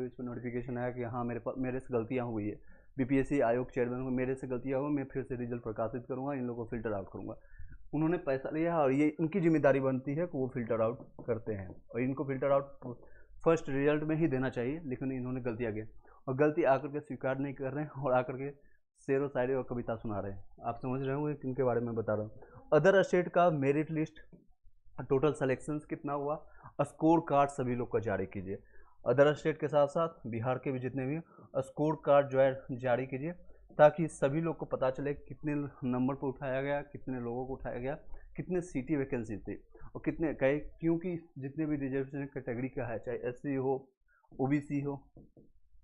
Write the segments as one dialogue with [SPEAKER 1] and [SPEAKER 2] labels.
[SPEAKER 1] Base पर notification आया कि हाँ मेरे से गलतियाँ हुई है, बीपीएससी आयोग चेयरमैन को मेरे से गलतियाँ हुई, मैं फिर से रिजल्ट प्रकाशित करूँगा, इन लोगों को फिल्टर आउट करूँगा। उन्होंने पैसा लिया और ये इनकी जिम्मेदारी बनती है कि वो फिल्टर आउट करते हैं, और इनको फिल्टर आउट फर्स्ट रिजल्ट में ही देना चाहिए, लेकिन इन्होंने गलतियाँ की और गलती आकर के स्वीकार नहीं कर रहे हैं और आकर के शेर व शायरी और कविता सुना रहे हैं। आप समझ रहे होंगे किनके बारे में बता रहा हूँ। अदर स्टेट का मेरिट लिस्ट, टोटल सिलेक्शंस कितना हुआ, स्कोर कार्ड सभी लोग का जारी कीजिए। अदर स्टेट के साथ साथ बिहार के भी जितने भी स्कोर कार्ड जो है जारी कीजिए, ताकि सभी लोग को पता चले कितने नंबर पर उठाया गया, कितने लोगों को उठाया गया, कितने सीटी वैकेंसी थी और कितने कहे, क्योंकि जितने भी रिजर्वेशन कैटेगरी का है, चाहे एससी हो, ओबीसी हो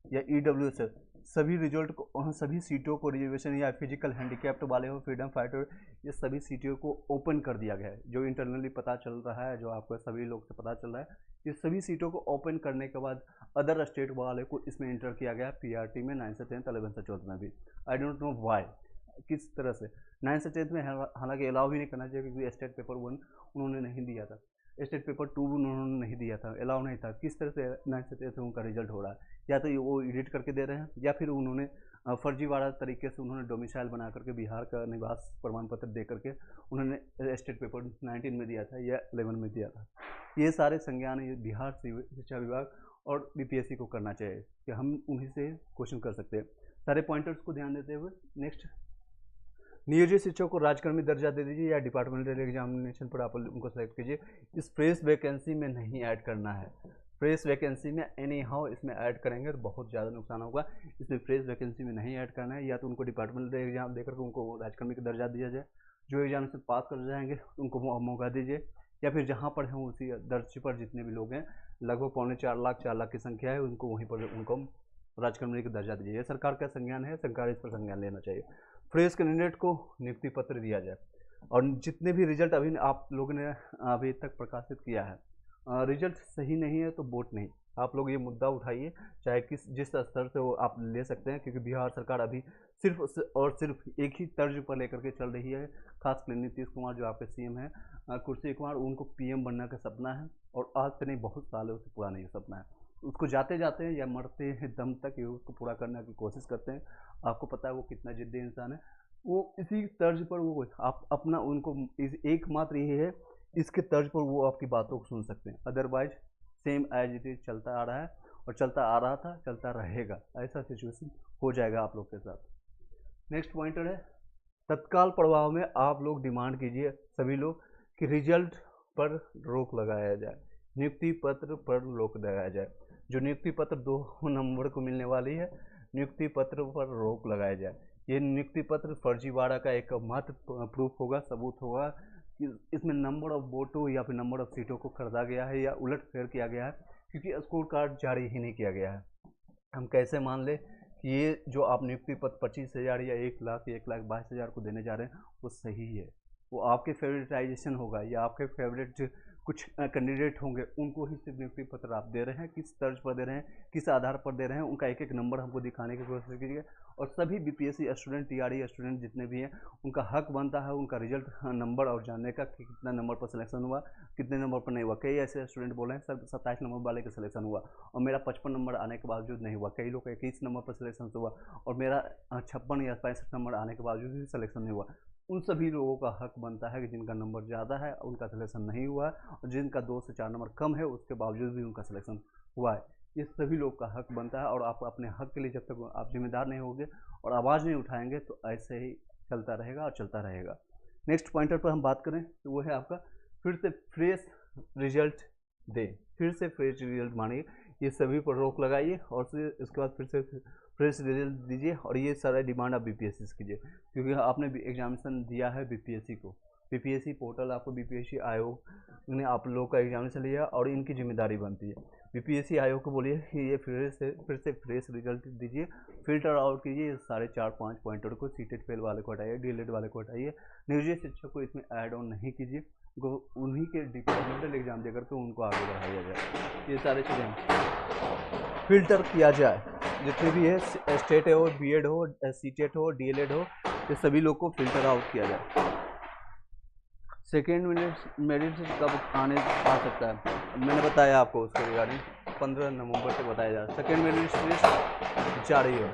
[SPEAKER 1] या ईडब्ल्यूएस है, सभी रिजल्ट को, सभी सीटों को रिजर्वेशन या फिजिकल हैंडीकैप्ड वाले हो, फ्रीडम फाइटर, ये सभी सीटों को ओपन कर दिया गया है। जो इंटरनली पता चल रहा है, जो आपको सभी लोग से पता चल रहा है, ये सभी सीटों को ओपन करने के बाद अदर स्टेट वाले को इसमें इंटर किया गया पीआरटी में 9 से 10th 11 से 12th में भी। आई डोंट नो वाई, किस तरह से 9 से 10th में हालांकि अलाउ भी नहीं करना चाहिए, क्योंकि स्टेट पेपर 1 उन्होंने नहीं दिया था, स्टेट पेपर 2 उन्होंने नहीं दिया था, अलाउ नहीं था। किस तरह से 9 से 10th उनका रिजल्ट हो रहा है, या तो वो एडिट करके दे रहे हैं, या फिर उन्होंने फर्जीवाड़ा तरीके से उन्होंने डोमिसाइल बना करके बिहार का निवास प्रमाण पत्र दे करके उन्होंने स्टेट पेपर 19 में दिया था या 11 में दिया था। ये सारे संज्ञान ये बिहार शिक्षा विभाग और बीपीएससी को करना चाहिए कि हम उन्हीं से क्वेश्चन कर सकते हैं। सारे पॉइंटर्स को ध्यान देते हुए नेक्स्ट, नियोजित शिक्षक को राजकर्मी दर्जा दे दीजिए या डिपार्टमेंटल एग्जामिनेशन पर आप उनको सेलेक्ट कीजिए। इस फ्रेश वैकेंसी में नहीं ऐड करना है, फ्रेश वैकेंसी में एनी हाउ इसमें ऐड करेंगे तो बहुत ज़्यादा नुकसान होगा। इसमें फ्रेश वैकेंसी में नहीं ऐड करना है, या तो उनको डिपार्टमेंटल एग्जाम देकर के उनको राजकर्मी का दर्जा दिया जाए, जो एग्जाम से पास कर जाएंगे उनको मौका दीजिए, या फिर जहाँ पर हैं उसी दर्ज पर जितने भी लोग हैं, लगभग 4.25 लाख की संख्या है, उनको वहीं पर उनको राजकर्मी का दर्जा दीजिए। ये सरकार का संज्ञान है, सरकार इस पर संज्ञान लेना चाहिए। फ्रेश कैंडिडेट को नियुक्ति पत्र दिया जाए, और जितने भी रिजल्ट अभी आप लोगों ने अभी तक प्रकाशित किया है, रिजल्ट सही नहीं है तो वोट नहीं। आप लोग ये मुद्दा उठाइए, चाहे जिस स्तर से वो आप ले सकते हैं, क्योंकि बिहार सरकार अभी सिर्फ और सिर्फ एक ही तर्ज पर लेकर के चल रही है। खासकर नीतीश कुमार जो आपके सीएम हैं, कुर्सी कुमार, उनको पीएम बनने का सपना है, और आज से नहीं बहुत सालों से पुराना ये सपना है। उसको जाते जाते हैं या मरते हैं दम तक ये उसको पूरा करने की कोशिश करते हैं। आपको पता है वो कितना जिद्दी इंसान है। वो इसी तर्ज पर वो आप अपना उनको एकमात्र यही है, इसके तर्ज पर वो आपकी बातों को सुन सकते हैं। Otherwise same as it is चलता आ रहा है, और चलता आ रहा था, चलता रहेगा। ऐसा सिचुएशन हो जाएगा आप लोग के साथ। नेक्स्ट पॉइंटर है, तत्काल प्रभाव में आप लोग डिमांड कीजिए सभी लोग कि रिजल्ट पर रोक लगाया जाए, नियुक्ति पत्र पर रोक लगाया जाए। जो नियुक्ति पत्र 2 नंबर को मिलने वाली है, नियुक्ति पत्र पर रोक लगाया जाए। ये नियुक्ति पत्र फर्जीवाड़ा का एक मात्र प्रूफ होगा, सबूत होगा कि इसमें नंबर ऑफ वोटों या फिर नंबर ऑफ सीटों को खरीदा गया है या उलट फेर किया गया है, क्योंकि स्कोर कार्ड जारी ही नहीं किया गया है। हम कैसे मान ले कि ये जो आप नियुक्ति पत्र 25,000 या 1,22,000 को देने जा रहे हैं वो सही है? वो आपके फेवरेटाइजेशन होगा, या आपके फेवरेट कुछ कैंडिडेट होंगे, उनको ही सिर्फ नियुक्ति पत्र आप दे रहे हैं। किस तर्ज पर दे रहे हैं, किस आधार पर दे रहे हैं, उनका एक एक नंबर हमको दिखाने की कोशिश कीजिए। और सभी बीपीएससी स्टूडेंट, टीआरई स्टूडेंट जितने भी हैं, उनका हक बनता है उनका रिजल्ट नंबर और जानने का कि कितना नंबर पर सिलेक्शन हुआ, कितने नंबर पर नहीं हुआ। कई ऐसे स्टूडेंट बोले हैं सर 27 नंबर वाले का सिलेक्शन हुआ और मेरा 55 नंबर आने के बावजूद नहीं हुआ। कई लोग 21 नंबर पर सिलेक्शन हुआ और मेरा 56 या 65 नंबर आने के बावजूद भी सिलेक्शन नहीं हुआ। उन सभी लोगों का हक बनता है कि जिनका नंबर ज़्यादा है उनका सिलेक्शन नहीं हुआ है, और जिनका 2 से 4 नंबर कम है उसके बावजूद भी उनका सिलेक्शन हुआ है। ये सभी लोग का हक बनता है, और आप अपने हक के लिए जब तक आप जिम्मेदार नहीं होंगे और आवाज़ नहीं उठाएंगे तो ऐसे ही चलता रहेगा और चलता रहेगा। नेक्स्ट पॉइंटर पर हम बात करें तो वो है आपका फिर से फ्रेश रिजल्ट दे। फिर से फ्रेश रिजल्ट मानिए, ये सभी पर रोक लगाइए और इसके बाद फिर से फ्रेश रिजल्ट दीजिए। और ये सारा डिमांड आप बीपीएससी से कीजिए, क्योंकि आपने एग्जामिनेशन दिया है बीपीएससी को। बीपीएससी पोर्टल आपको बीपीएससी आयोग ने आप लोगों का एग्जामिनेशन लिया और इनकी जिम्मेदारी बनती है। बीपीएससी आयोग को बोलिए कि ये फिर से फ्रेश रिजल्ट दीजिए, फिल्टर आउट कीजिए सारे 4-5 पॉइंटर को, सीटेड फेल वाले को हटाइए, डीलेड वाले को हटाइए, नियोजित शिक्षक को इसमें ऐड ऑन नहीं कीजिए, उन्हीं के डिपार्टमेंटल एग्जाम देकर के उनको आगे बढ़ाया जाए। ये सारे चीज़ें फिल्टर किया जाए, जितने भी है स्टेट हो, बीएड हो, सीटेट हो, डीएलएड हो, ये सभी लोग को फिल्टर आउट किया जाए। सेकेंड मेरिट कब आ सकता है, मैंने बताया आपको उसके रिगार्डिंग। 15 नवंबर से बताया जा रहा है। सेकेंड मेरिट लिस्ट जारी है।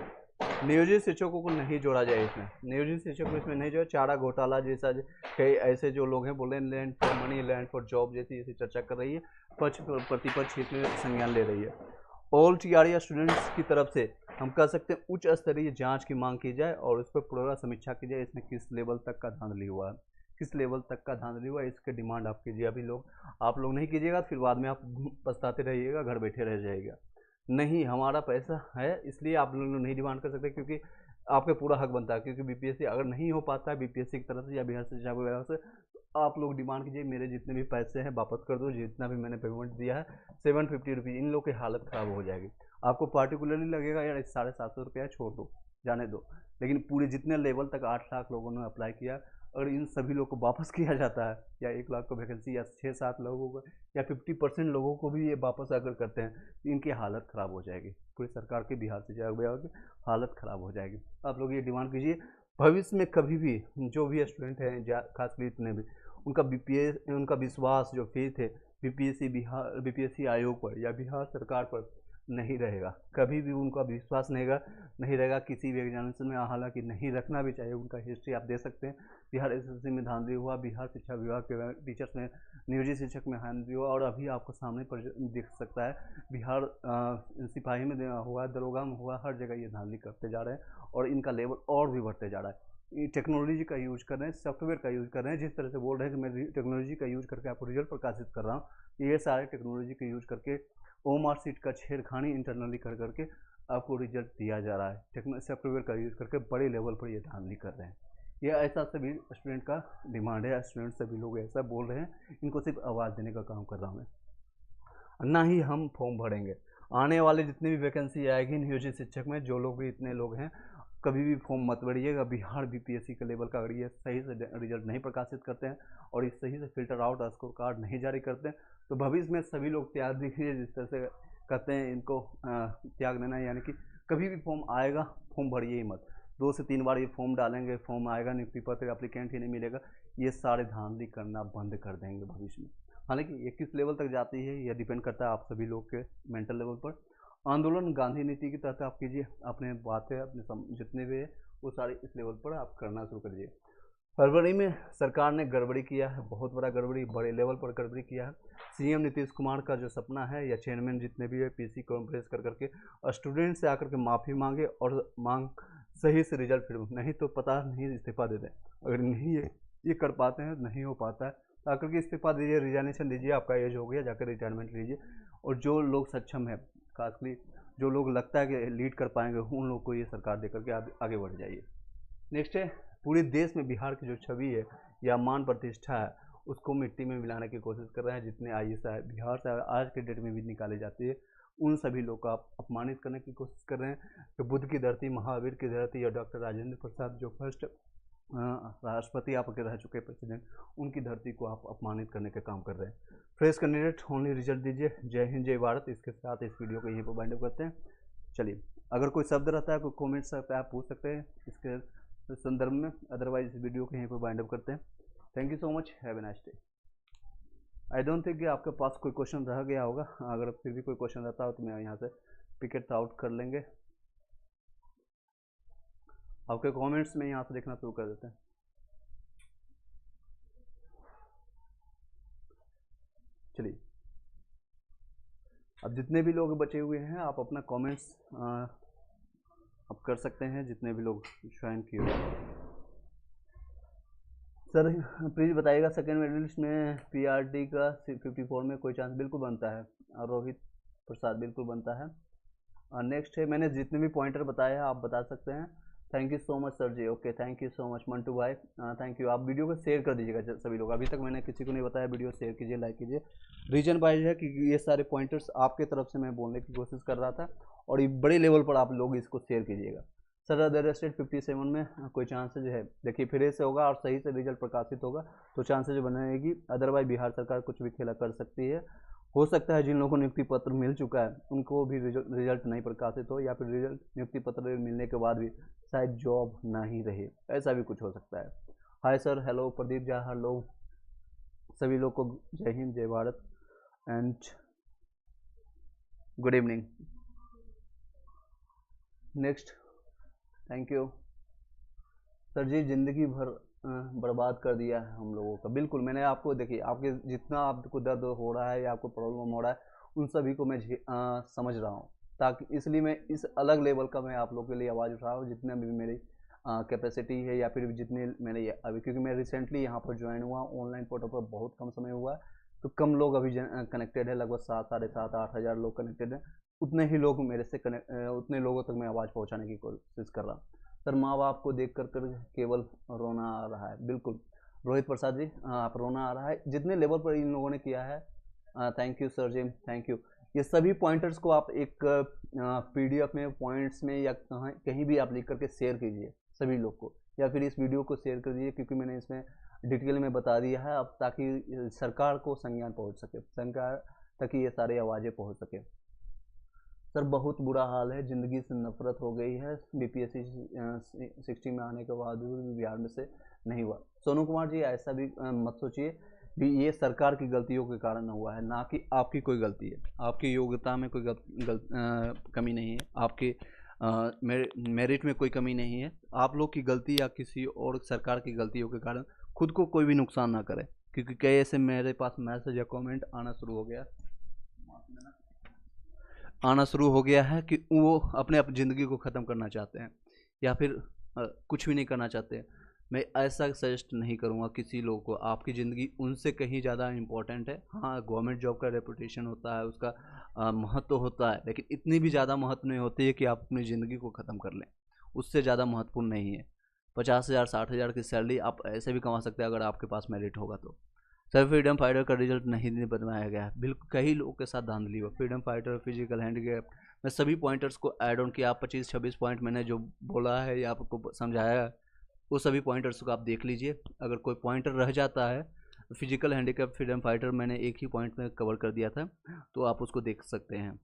[SPEAKER 1] नियोजित शिक्षकों को नहीं जोड़ा जाए इसमें, नियोजित शिक्षकों को इसमें नहीं जोड़ा। चारा घोटाला जैसा कई ऐसे जो लोग हैं बोले land for money, land for job जैसी ऐसी चर्चा कर रही है, पक्ष प्रतिपक्ष इसमें संज्ञान ले रही है। ऑल टीआरई स्टूडेंट्स की तरफ से हम कह सकते हैं उच्च स्तरीय जांच की मांग की जाए और उस पर पूरा समीक्षा की जाए, इसमें किस लेवल तक का धांधली हुआ है, किस लेवल तक का धांधली हुआ है, इसके डिमांड आप कीजिए। अभी आप लोग नहीं कीजिएगा, फिर बाद में आप पछताते रहिएगा, घर बैठे रह जाइएगा। नहीं, हमारा पैसा है इसलिए आप लोग नहीं डिमांड कर सकते, क्योंकि आपका पूरा हक बनता है। क्योंकि बीपीएससी अगर नहीं हो पाता है बीपीएससी की तरफ से या बिहार शिक्षा विभाग से, तो आप लोग डिमांड कीजिए मेरे जितने भी पैसे हैं वापस कर दो, जितना भी मैंने पेमेंट दिया है 750 रुपीज़। इन लोग की हालत ख़राब हो जाएगी। आपको पार्टिकुलरली लगेगा यार 750 रुपया छोड़ दो, जाने दो, लेकिन पूरे जितने लेवल तक 8 लाख लोगों ने अप्लाई किया, अगर इन सभी लोग को वापस किया जाता है, या 1 लाख को वैकेंसी या 6-7 लोगों को या 50% लोगों को भी ये वापस अगर करते हैं, तो इनकी हालत ख़राब हो जाएगी। पूरी सरकार के बिहार से की हालत ख़राब हो जाएगी। आप लोग ये डिमांड कीजिए, भविष्य में कभी भी जो भी स्टूडेंट हैं खासकर इतने भी, उनका विश्वास जो फेथ है बीपीएससी आयोग पर या बिहार सरकार पर नहीं रहेगा। कभी भी उनका विश्वास नहीं रहेगा किसी भी एग्जामिनेशन में। हालांकि नहीं रखना भी चाहिए। उनका हिस्ट्री आप दे सकते हैं, बिहार एसएससी में धांधली हुआ, बिहार शिक्षा विभाग के टीचर्स में, नियोजित शिक्षक में धांधली हुआ, और अभी आपको सामने पर दिख सकता है बिहार सिपाही में हुआ, दरोगा में हुआ, हर जगह ये धांधली करते जा रहे हैं और इनका लेवल और भी बढ़ते जा रहा है। टेक्नोलॉजी का यूज कर रहे हैं, सॉफ्टवेयर का यूज कर रहे हैं। जिस तरह से बोल रहे हैं कि मैं टेक्नोलॉजी का यूज करके आपको रिजल्ट प्रकाशित कर रहा हूँ, ये सारे टेक्नोलॉजी का यूज करके ओमार सीट का छेड़खानी इंटरनली कर करके आपको रिजल्ट दिया जा रहा है। सॉफ्टवेयर का यूज करके बड़े लेवल पर ये धांधली कर रहे हैं। ये ऐसा सभी स्टूडेंट का डिमांड है। स्टूडेंट सभी लोग ऐसा बोल रहे हैं, इनको सिर्फ आवाज़ देने का काम कर रहा हूँ मैं। ना ही हम फॉर्म भरेंगे। आने वाले जितनी भी वैकेंसी आएगी नियोजित शिक्षक में, जो लोग भी इतने लोग हैं, कभी भी फॉर्म मत भरिएगा। बिहार बीपीएससी के लेवल का अगर ये सही से रिजल्ट नहीं प्रकाशित करते हैं और इस सही से फिल्टर आउट स्कोर कार्ड नहीं जारी करते हैं, तो भविष्य में सभी लोग त्याग दीजिए। जिस तरह से कहते हैं इनको त्याग देना, यानी कि कभी भी फॉर्म आएगा फॉर्म भरिए ही मत। 2 से 3 बार ये फॉर्म डालेंगे, फॉर्म आएगा, नियुक्ति पत्र एप्लीकेंट ही नहीं मिलेगा, ये सारे धांधली करना बंद कर देंगे भविष्य में। हालांकि ये किस लेवल तक जाती है यह डिपेंड करता है आप सभी लोग के मेंटल लेवल पर। आंदोलन गांधी नीति की तहत आप कीजिए, अपने बातें अपने जितने भी है वो सारे इस लेवल पर आप करना शुरू करिए। फरवरी में सरकार ने गड़बड़ी किया है, बहुत बड़ा गड़बड़ी, बड़े लेवल पर गड़बड़ी किया है। सीएम नीतीश कुमार का जो सपना है या चेयरमैन जितने भी है पीसी कॉन्फ्रेंस कर करके स्टूडेंट से आकर के माफ़ी मांगे और सही से रिजल्ट, फिर नहीं तो पता नहीं इस्तीफा दे दें। अगर नहीं ये कर पाते हैं, नहीं हो पाता है, तो आकर के इस्तीफा दीजिए, रिजाइनेशन दीजिए, आपका एज हो गया, जाकर रिटायरमेंट लीजिए। और जो लोग सक्षम है, खासकर जो लोग लगता है कि लीड कर पाएंगे, उन लोग को ये सरकार दे करके आगे बढ़ जाइए। नेक्स्ट है, पूरे देश में बिहार की जो छवि है या मान प्रतिष्ठा है उसको मिट्टी में मिलाने की कोशिश कर रहे हैं। जितने आईएएस बिहार से आज के डेट में भी निकाले जाती है, उन सभी लोग का अपमानित करने की कोशिश कर रहे हैं। तो बुद्ध की धरती, महावीर की धरती या डॉक्टर राजेंद्र प्रसाद जो फर्स्ट राष्ट्रपति आपके रह चुके प्रेसिडेंट, उनकी धरती को आप अपमानित करने का काम कर रहे हैं। फ्रेश कैंडिडेट ओनली रिजल्ट दीजिए। जय हिंद, जय भारत। इसके साथ इस वीडियो को यहीं पर वाइंड अप करते हैं। चलिए, अगर कोई शब्द रहता है, कोई कमेंट्स पे आप पूछ सकते हैं इसके संदर्भ में, अदरवाइज इस वीडियो को यहीं पर वाइंड अप करते हैं। Thank you so much, have a nice day. I don't think कि आपके पास कोई क्वेश्चन रह गया होगा। अगर फिर भी कोई क्वेश्चन रहता हो तो मैं यहाँ से पिक इट आउट कर लेंगे। आपके कमेंट्स में यहाँ से देखना शुरू कर देते हैं। चलिए, अब जितने भी लोग बचे हुए हैं आप अपना कमेंट्स आप कर सकते हैं, जितने भी लोग ज्वाइन किए हुए। सर प्लीज़ बताइएगा, सेकेंड मेडलिस्ट में पीआरटी का 54 में कोई चांस? बिल्कुल बनता है। रोहित प्रसाद, बिल्कुल बनता है। नेक्स्ट है, मैंने जितने भी पॉइंटर बताए हैं आप बता सकते हैं। Thank you so much sir ji. Okay, thank you so much Mantu भाई, थैंक यू। आप वीडियो को शेयर कर दीजिएगा सभी लोग। अभी तक मैंने किसी को नहीं बताया, वीडियो शेयर कीजिए, लाइक कीजिए। रीजन वाइज है कि ये सारे पॉइंटर्स आपके तरफ से मैं बोलने की कोशिश कर रहा था और ये बड़े लेवल पर आप लोग इसको शेयर कीजिएगा। सर अदर स्टेट 57 में कोई चांसेज है? देखिए, फिर से होगा और सही से रिजल्ट प्रकाशित होगा तो चांसेज बनेगी। अदरवाइज बिहार सरकार कुछ भी खेला कर सकती है। हो सकता है जिन लोगों को नियुक्ति पत्र मिल चुका है उनको भी रिजल्ट नहीं प्रकाशित हो, या फिर रिजल्ट नियुक्ति पत्र मिलने के बाद भी शायद जॉब ना ही रहे, ऐसा भी कुछ हो सकता है। Hi sir, hello Pradeep Jha, hello सभी लोग को जय हिंद, जय Bharat. And good evening. Next, thank you. Sir ji ज़िंदगी भर बर्बाद कर दिया है हम लोगों का। बिल्कुल, मैंने आपको देखिए, आपके जितना आपको दर्द हो रहा है या आपको प्रॉब्लम हो रहा है, उन सभी को मैं समझ रहा हूँ, ताकि इसलिए मैं इस अलग लेवल का मैं आप लोगों के लिए आवाज़ उठा रहा हूँ, जितना भी मेरी कैपेसिटी है या फिर जितने मैंने अभी, क्योंकि मैं रिसेंटली यहाँ पर ज्वाइन हुआ ऑनलाइन पोर्टल पर, बहुत कम समय हुआ है, तो कम लोग अभी कनेक्टेड है, लगभग 7, 7,500, 8,000 लोग कनेक्टेड हैं। उतने ही लोग मेरे से उतने लोगों तक मैं आवाज़ पहुँचाने की कोशिश कर रहा हूँ। सर, माँ बाप को देख कर केवल रोना आ रहा है। बिल्कुल रोहित प्रसाद जी, आप रोना आ रहा है जितने लेवल पर इन लोगों ने किया है। Thank you sir ji, thank you. ये सभी पॉइंटर्स को आप एक पीडीएफ में, पॉइंट्स में या कहीं भी आप लिख करके शेयर कीजिए सभी लोग को, या फिर इस वीडियो को शेयर कर दीजिए, क्योंकि मैंने इसमें डिटेल में बता दिया है अब, ताकि सरकार को संज्ञान पहुंच सके, सरकार तक ये सारी आवाज़ें पहुंच सके। सर बहुत बुरा हाल है, ज़िंदगी से नफरत हो गई है। बीपीएससी 60 में आने के बाद भी बिहार में से नहीं हुआ। सोनू कुमार जी, ऐसा भी मत सोचिए भी, ये सरकार की गलतियों के कारण हुआ है, ना कि आपकी कोई गलती है। आपकी योग्यता में कोई कमी नहीं है, आपके मेरिट में कोई कमी नहीं है। आप लोग की गलती या किसी और सरकार की गलतियों के कारण खुद को कोई भी नुकसान ना करे, क्योंकि कई ऐसे मेरे पास मैसेज या कमेंट आना शुरू हो गया है कि वो अपने ज़िंदगी को ख़त्म करना चाहते हैं, या फिर कुछ भी नहीं करना चाहते। मैं ऐसा सजेस्ट नहीं करूँगा किसी लोग को। आपकी ज़िंदगी उनसे कहीं ज़्यादा इम्पोर्टेंट है। हाँ, गवर्नमेंट जॉब का रेपुटेशन होता है, उसका महत्व होता है, लेकिन इतनी भी ज़्यादा महत्व नहीं होती है कि आप अपनी ज़िंदगी को ख़त्म कर लें। उससे ज़्यादा महत्वपूर्ण नहीं है। 50,000 60,000 की सैलरी आप ऐसे भी कमा सकते हैं अगर आपके पास मेरिट होगा तो। सर, फ्रीडम फाइटर का रिजल्ट नहीं बनाया गया है। बिल्कुल, कई लोगों के साथ धांधली हुआ। फ्रीडम फाइटर, फिजिकल हैंडीकैप, मैं सभी पॉइंटर्स को ऐड ऑन किया। 25-26 पॉइंट मैंने जो बोला है या आपको समझाया है, वो सभी पॉइंटर्स को आप देख लीजिए। अगर कोई पॉइंटर रह जाता है, फिजिकल हैंडीकैप, फ्रीडम फाइटर मैंने एक ही पॉइंट में कवर कर दिया था, तो आप उसको देख सकते हैं।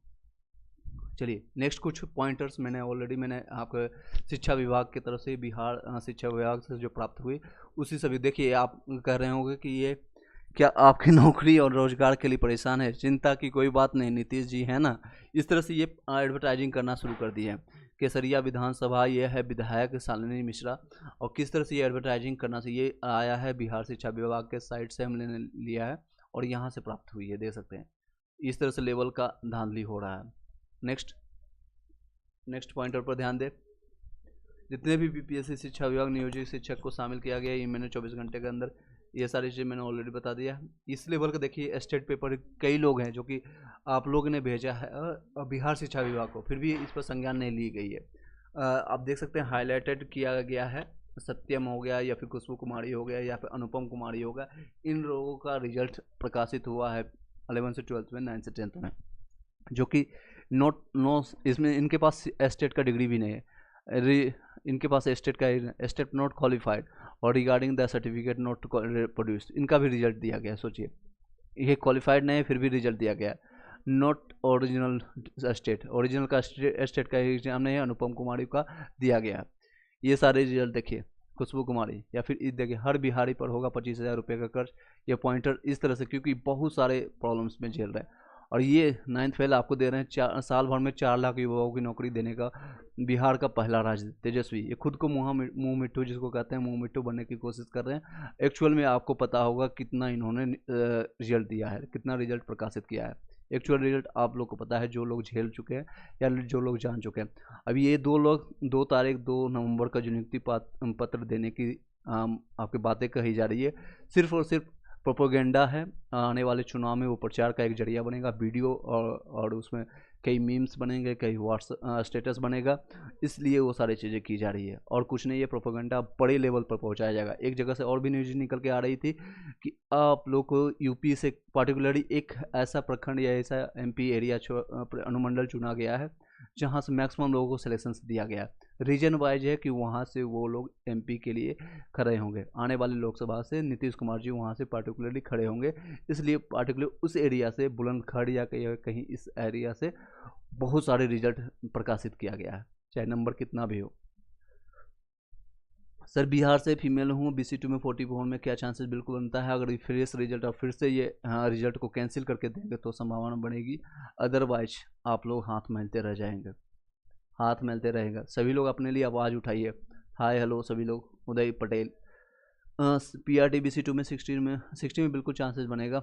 [SPEAKER 1] चलिए, नेक्स्ट कुछ पॉइंटर्स मैंने आपको शिक्षा विभाग की तरफ से, बिहार शिक्षा विभाग से जो प्राप्त हुए, उसी सभी देखिए। आप कह रहे होंगे कि ये क्या आपकी नौकरी और रोजगार के लिए परेशान है? चिंता की कोई बात नहीं, नीतीश जी है ना। इस तरह से ये एडवर्टाइजिंग करना शुरू कर दी है। केसरिया विधानसभा, ये है विधायक शालिनी मिश्रा, और किस तरह से ये एडवर्टाइजिंग करना से ये आया है बिहार शिक्षा विभाग के साइट से हमने लिया है, और यहाँ से प्राप्त हुई है, देख सकते हैं। इस तरह से लेवल का धांधली हो रहा है। नेक्स्ट पॉइंटर पर ध्यान दें। जितने भी बीपीएससी शिक्षा विभाग नियोजित शिक्षक को शामिल किया गया है, मैंने 24 घंटे के अंदर, ये सारी चीज़ें मैंने ऑलरेडी बता दिया। इस लेवल का देखिए स्टेट पेपर कई लोग हैं जो कि आप लोगों ने भेजा है बिहार शिक्षा विभाग को, फिर भी इस पर संज्ञान नहीं ली गई है। आप देख सकते हैं हाईलाइटेड किया गया है। सत्यम हो गया, या फिर खुशबू कुमारी हो गया, या फिर अनुपम कुमारी हो गया, इन लोगों का रिजल्ट प्रकाशित हुआ है 11 से 12 में, 9 से 10 में, जो कि नो इसमें इनके पास एस्टेट का डिग्री भी नहीं है। इनके पास एस्टेट नॉट क्वालिफाइड, और regarding the certificate not produced, इनका भी रिजल्ट दिया गया है। सोचिए, ये क्वालिफाइड नहीं है, फिर भी रिजल्ट दिया गया है। नॉट ओरिजिनल एस्टेट, ओरिजिनल का एस्टेट का एग्जाम नहीं है, अनुपम कुमारी का दिया गया है। ये सारे रिजल्ट देखिए। खुशबू कुमारी, या फिर देखिए हर बिहारी पर होगा 25,000 रुपये का कर्ज। ये पॉइंटर इस तरह से, क्योंकि बहुत सारे प्रॉब्लम्स में झेल रहे हैं, और ये 9th फेल आपको दे रहे हैं। साल भर में 4 लाख युवाओं की नौकरी देने का बिहार का पहला राज्य तेजस्वी, ये खुद को मुँह मिट्टू जिसको कहते हैं, मुँह मिट्टू बनने की कोशिश कर रहे हैं। एक्चुअल में आपको पता होगा कितना इन्होंने रिजल्ट दिया है, कितना रिजल्ट प्रकाशित किया है। एक्चुअल रिजल्ट आप लोग को पता है, जो लोग झेल चुके हैं या जो लोग जान चुके हैं। अब ये 2 नवंबर का जो नियुक्ति पत्र देने की आपकी बातें कही जा रही है, सिर्फ और सिर्फ प्रोपोगेंडा है। आने वाले चुनाव में वो प्रचार का एक जरिया बनेगा। वीडियो और उसमें कई मीम्स बनेंगे, कई व्हाट्सएप स्टेटस बनेगा, इसलिए वो सारी चीज़ें की जा रही है, और कुछ नहीं। ये प्रोपोगेंडा बड़े लेवल पर पहुंचाया जाएगा। एक जगह से और भी न्यूज निकल के आ रही थी कि आप लोग को यूपी से पार्टिकुलरली एक ऐसा प्रखंड या ऐसा एमपी एरिया अनुमंडल चुना गया है जहाँ से मैक्सिमम लोगों को सिलेक्शन दिया गया। रीजन वाइज है कि वहाँ से वो लोग एमपी के लिए खड़े होंगे। आने वाले लोकसभा से नीतीश कुमार जी वहाँ से पार्टिकुलरली खड़े होंगे, इसलिए पार्टिकुलर उस एरिया से, बुलंदखंड या कहीं इस एरिया से बहुत सारे रिजल्ट प्रकाशित किया गया है, चाहे नंबर कितना भी हो। सर बिहार से फीमेल हूँ, BC2 में 44 में क्या चांसेस, बिल्कुल बनता है। अगर फ्रेश रिजल्ट और फिर से ये रिजल्ट को कैंसिल करके देंगे तो संभावना बढ़ेगी, अदरवाइज आप लोग हाथ मलते रह जाएंगे, हाथ मलते रहेगा। सभी लोग अपने लिए आवाज़ उठाइए। हाय हेलो सभी लोग। उदय पटेल PRT BC2 में 60 में बिल्कुल चांसेस बनेगा।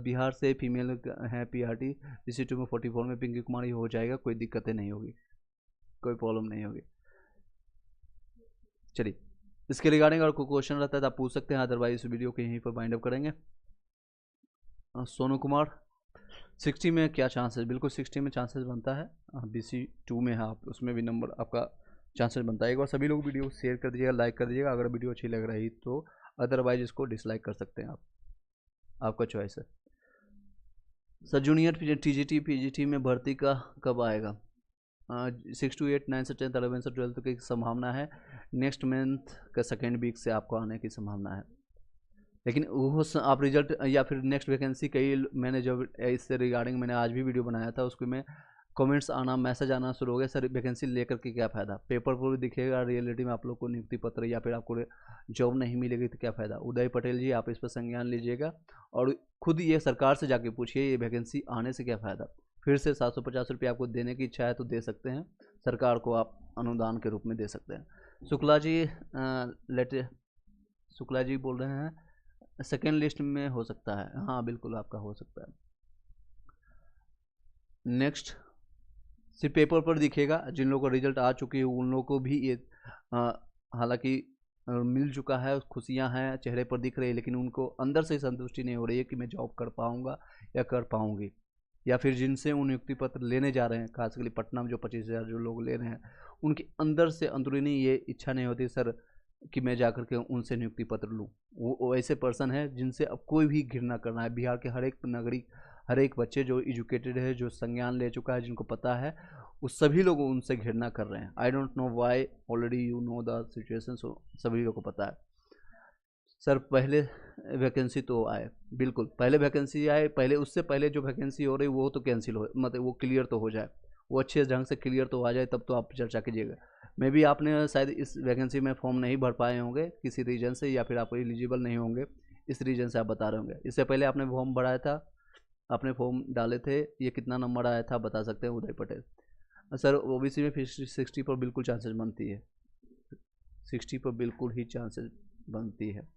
[SPEAKER 1] बिहार से फीमेल है PRT BC2 में 44 में पिंकी कुमारी हो जाएगा, कोई दिक्कतें नहीं होगी, कोई प्रॉब्लम नहीं होगी। चलिए इसके रिगार्डिंग अगर कोई क्वेश्चन रहता है तो आप पूछ सकते हैं, अदरवाइज इस वीडियो को यहीं पर वाइंड अप करेंगे। सोनू कुमार 60 में क्या चांसेस, बिल्कुल 60 में चांसेस बनता है। BC2 में है आप, उसमें भी नंबर आपका चांसेस बनता है। एक बार सभी लोग वीडियो को शेयर कर दीजिएगा, लाइक कर दीजिएगा अगर वीडियो अच्छी लग रही तो, अदरवाइज इसको डिसलाइक कर सकते हैं आप, आपका चॉइस है। सर जूनियर TGT PGT में भर्ती का कब आएगा? 6 to 8 9 से 10 11 से 12 की संभावना है, नेक्स्ट मंथ का सेकेंड वीक से आपको आने की संभावना है। लेकिन वो आप रिजल्ट या फिर नेक्स्ट वैकेंसी, कई मैंने जब इससे रिगार्डिंग मैंने आज भी वीडियो बनाया था, उसको में कमेंट्स आना, मैसेज आना शुरू हो गया, सर वैकेंसी लेकर के क्या फ़ायदा, पेपर पर भी दिखेगा, रियलिटी में आप लोग को नियुक्ति पत्र या फिर आपको जॉब नहीं मिलेगी तो क्या फ़ायदा। उदय पटेल जी आप इस पर संज्ञान लीजिएगा और खुद ये सरकार से जाके पूछिए ये वैकेंसी आने से क्या फ़ायदा। फिर से 750 रुपये आपको देने की इच्छा है तो दे सकते हैं, सरकार को आप अनुदान के रूप में दे सकते हैं। शुक्ला जी बोल रहे हैं सेकेंड लिस्ट में हो सकता है, हाँ बिल्कुल आपका हो सकता है। नेक्स्ट सिर्फ पेपर पर दिखेगा, जिन लोगों का रिजल्ट आ चुकी है उन लोगों को भी ये हालांकि मिल चुका है, खुशियां हैं चेहरे पर दिख रही है, लेकिन उनको अंदर से संतुष्टि नहीं हो रही है कि मैं जॉब कर पाऊंगा या कर पाऊंगी। या फिर जिनसे उन नियुक्ति पत्र लेने जा रहे हैं, खासकर पटना में जो 25,000 जो लोग ले रहे हैं, उनके अंदर से अंदरूनी ये इच्छा नहीं होती सर कि मैं जा कर के उनसे नियुक्ति पत्र लूँ। वो ऐसे पर्सन है जिनसे अब कोई भी घृणा करना है। बिहार के हर एक नागरिक, हर एक बच्चे जो एजुकेटेड है, जो संज्ञान ले चुका है, जिनको पता है, वो सभी लोग उनसे घृणा कर रहे हैं। I don't know why, already you know the situation, so सभी लोगों को पता है। सर पहले वैकेंसी तो आए, बिल्कुल पहले वैकेंसी आए, पहले उससे पहले जो वैकेंसी हो रही वो तो कैंसिल हो, मतलब वो क्लियर तो हो जाए, वो अच्छे ढंग से क्लियर तो आ जाए, तब तो आप चर्चा कीजिएगा। मे भी आपने शायद इस वैकेंसी में फॉर्म नहीं भर पाए होंगे किसी रीजन से, या फिर आप एलिजिबल नहीं होंगे, इस रीजन से आप बता रहे होंगे। इससे पहले आपने फॉर्म भराया था, आपने फॉर्म डाले थे, ये कितना नंबर आया था बता सकते हैं उदय पटेल? सर OBC में 60 पर बिल्कुल चांसेस बनती है, 60 पर बिल्कुल ही चांसेस बनती है।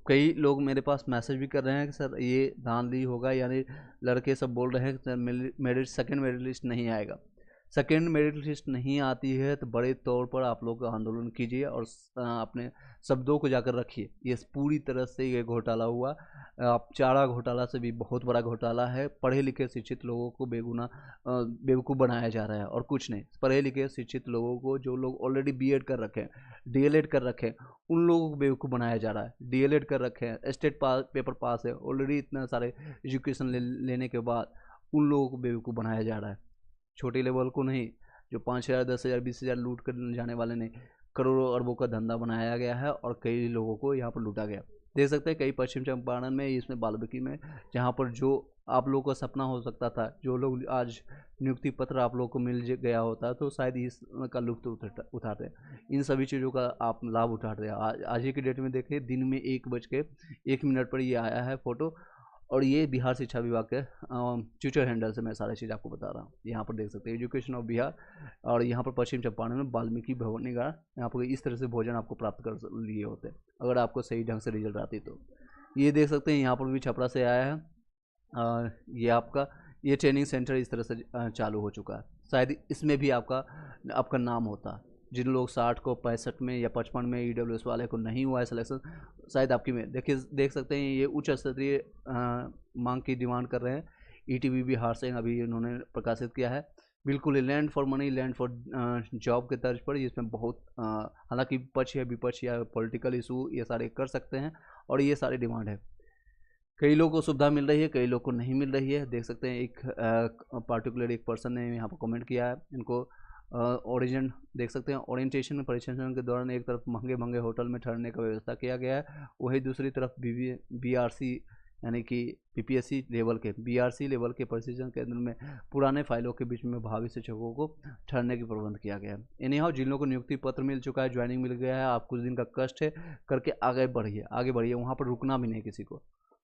[SPEAKER 1] कई लोग मेरे पास मैसेज भी कर रहे हैं कि सर ये धांधली होगा, यानी लड़के सब बोल रहे हैं कि मेरिट सेकंड मेरिट लिस्ट नहीं आएगा। सेकेंड मेरिट लिस्ट नहीं आती है तो बड़े तौर पर आप लोग आंदोलन कीजिए और अपने शब्दों को जाकर रखिए। ये पूरी तरह से ये घोटाला हुआ, आप चारा घोटाला से भी बहुत बड़ा घोटाला है। पढ़े लिखे शिक्षित लोगों को बेवकूफ़ बनाया जा रहा है और कुछ नहीं। पढ़े लिखे शिक्षित लोगों को, जो लोग ऑलरेडी BEd कर रखे हैं, DLEd कर रखे हैं, उन लोगों को बेवकूफ़ बनाया जा रहा है। DLEd कर रखे हैं, स्टेट पेपर पास है, ऑलरेडी इतना सारे एजुकेशन लेने के बाद उन लोगों को बेवकूफ़ बनाया जा रहा है। छोटे लेवल को नहीं, जो 5,000 10,000 20,000 लूट कर जाने वाले नहीं, करोड़ों अरबों का धंधा बनाया गया है और कई लोगों को यहाँ पर लूटा गया। देख सकते हैं कई पश्चिम चंपारण में, इसमें बाल्मीकि में, जहाँ पर जो आप लोगों का सपना हो सकता था, जो लोग आज नियुक्ति पत्र आप लोगों को मिल गया होता तो शायद इसका लुत्फ उठाते। इन सभी चीज़ों का आप लाभ उठाते हैं। आज ही की डेट में देखिए, दिन में 1:01 पर ये आया है फोटो, और ये बिहार शिक्षा विभाग के ट्विटर हैंडल से मैं सारी चीज़ आपको बता रहा हूँ। यहाँ पर देख सकते हैं एजुकेशन ऑफ बिहार, और यहाँ पर पश्चिम चंपारण में वाल्मीकि भवन निगाह, यहाँ पर इस तरह से भोजन आपको प्राप्त कर लिए होते हैं अगर आपको सही ढंग से रिजल्ट आती तो। ये देख सकते हैं यहाँ पर भी छपरा से आया है। ये आपका ये ट्रेनिंग सेंटर इस तरह से चालू हो चुका है। शायद इसमें भी आपका नाम होता। जिन लोग 60 को 65 में या 55 में EWS वाले को नहीं हुआ है सिलेक्शन, शायद आपकी में देखिए, देख सकते हैं ये उच्च स्तरीय मांग की डिमांड कर रहे हैं। ETV बिहार से अभी इन्होंने प्रकाशित किया है, बिल्कुल land for money, land for job के तर्ज पर। इसमें बहुत हालांकि पक्ष या विपक्ष या पॉलिटिकल इशू ये सारे कर सकते हैं, और ये सारी डिमांड है। कई लोगों को सुविधा मिल रही है, कई लोग को नहीं मिल रही है। देख सकते हैं एक पार्टिकुलर एक पर्सन ने यहाँ पर कमेंट किया है, इनको ओरिजिन देख सकते हैं। ओरिएंटेशन में प्रशिक्षण के दौरान एक तरफ महंगे होटल में ठहरने का व्यवस्था किया गया है, वहीं दूसरी तरफ BRC यानी कि पीपीएससी लेवल के, बीआरसी लेवल के प्रशिक्षण केंद्र में पुराने फाइलों के बीच में भावी शिक्षकों को ठहरने की प्रबंध किया गया है। एनीहाउ जिन लोगों को नियुक्ति पत्र मिल चुका है, ज्वाइनिंग मिल गया है, आप कुछ दिन का कष्ट है करके आगे बढ़िए, वहाँ पर रुकना भी नहीं किसी को।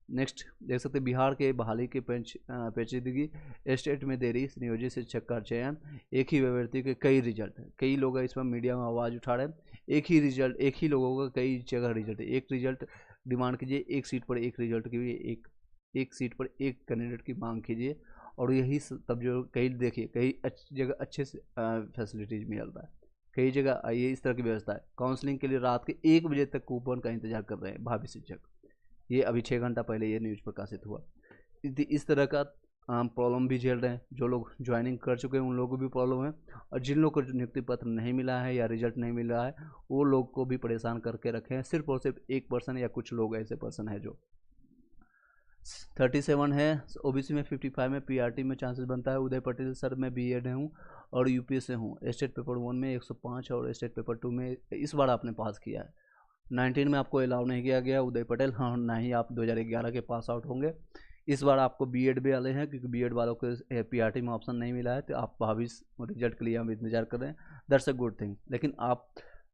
[SPEAKER 1] नेक्स्ट देख सकते हैं बिहार के बहाली के पेचीदगी, स्टेट में देरी, नियोजित शिक्षक का चयन, एक ही व्यक्ति के कई रिजल्ट, कई लोग इस पर मीडिया में आवाज़ उठा रहे हैं, एक ही रिजल्ट, एक ही लोगों का कई जगह रिजल्ट है। एक रिजल्ट डिमांड कीजिए, एक सीट पर एक रिजल्ट कीजिए, एक सीट पर एक कैंडिडेट की मांग कीजिए, और यही तब जो कई देखिए कई जगह अच्छे से फैसिलिटीज़ मिल रहा है, कई जगह ये इस तरह की व्यवस्था है। काउंसलिंग के लिए रात के 1 बजे तक कूपन का इंतजार कर रहे हैं भावी शिक्षक। ये अभी 6 घंटा पहले ये न्यूज़ प्रकाशित हुआ। इस तरह का प्रॉब्लम भी झेल रहे हैं। जो लोग ज्वाइनिंग कर चुके हैं उन लोगों को भी प्रॉब्लम है, और जिन लोगों को नियुक्ति पत्र नहीं मिला है या रिजल्ट नहीं मिल रहा है वो लोग को भी परेशान करके रखे हैं। सिर्फ और सिर्फ 1% या कुछ लोग ऐसे पर्सन है जो 37 है, ओबीसी में 55 में, पीआरटी में चांसेस बनता है। उदय पटेल सर मैं बीएड हूँ और यूपी से हूँ। स्टेट पेपर 1 में 105 और स्टेट पेपर 2 में इस बार आपने पास किया है। 19 में आपको अलाउ नहीं किया गया उदय पटेल, हाँ ना ही आप 2011 के पास आउट होंगे। इस बार आपको बीएड भी वाले हैं, क्योंकि बीएड वालों को पीआरटी में ऑप्शन नहीं मिला है, तो आप भावी रिजल्ट के लिए हम इंतजार कर रहे हैं। That's a good thing. लेकिन आप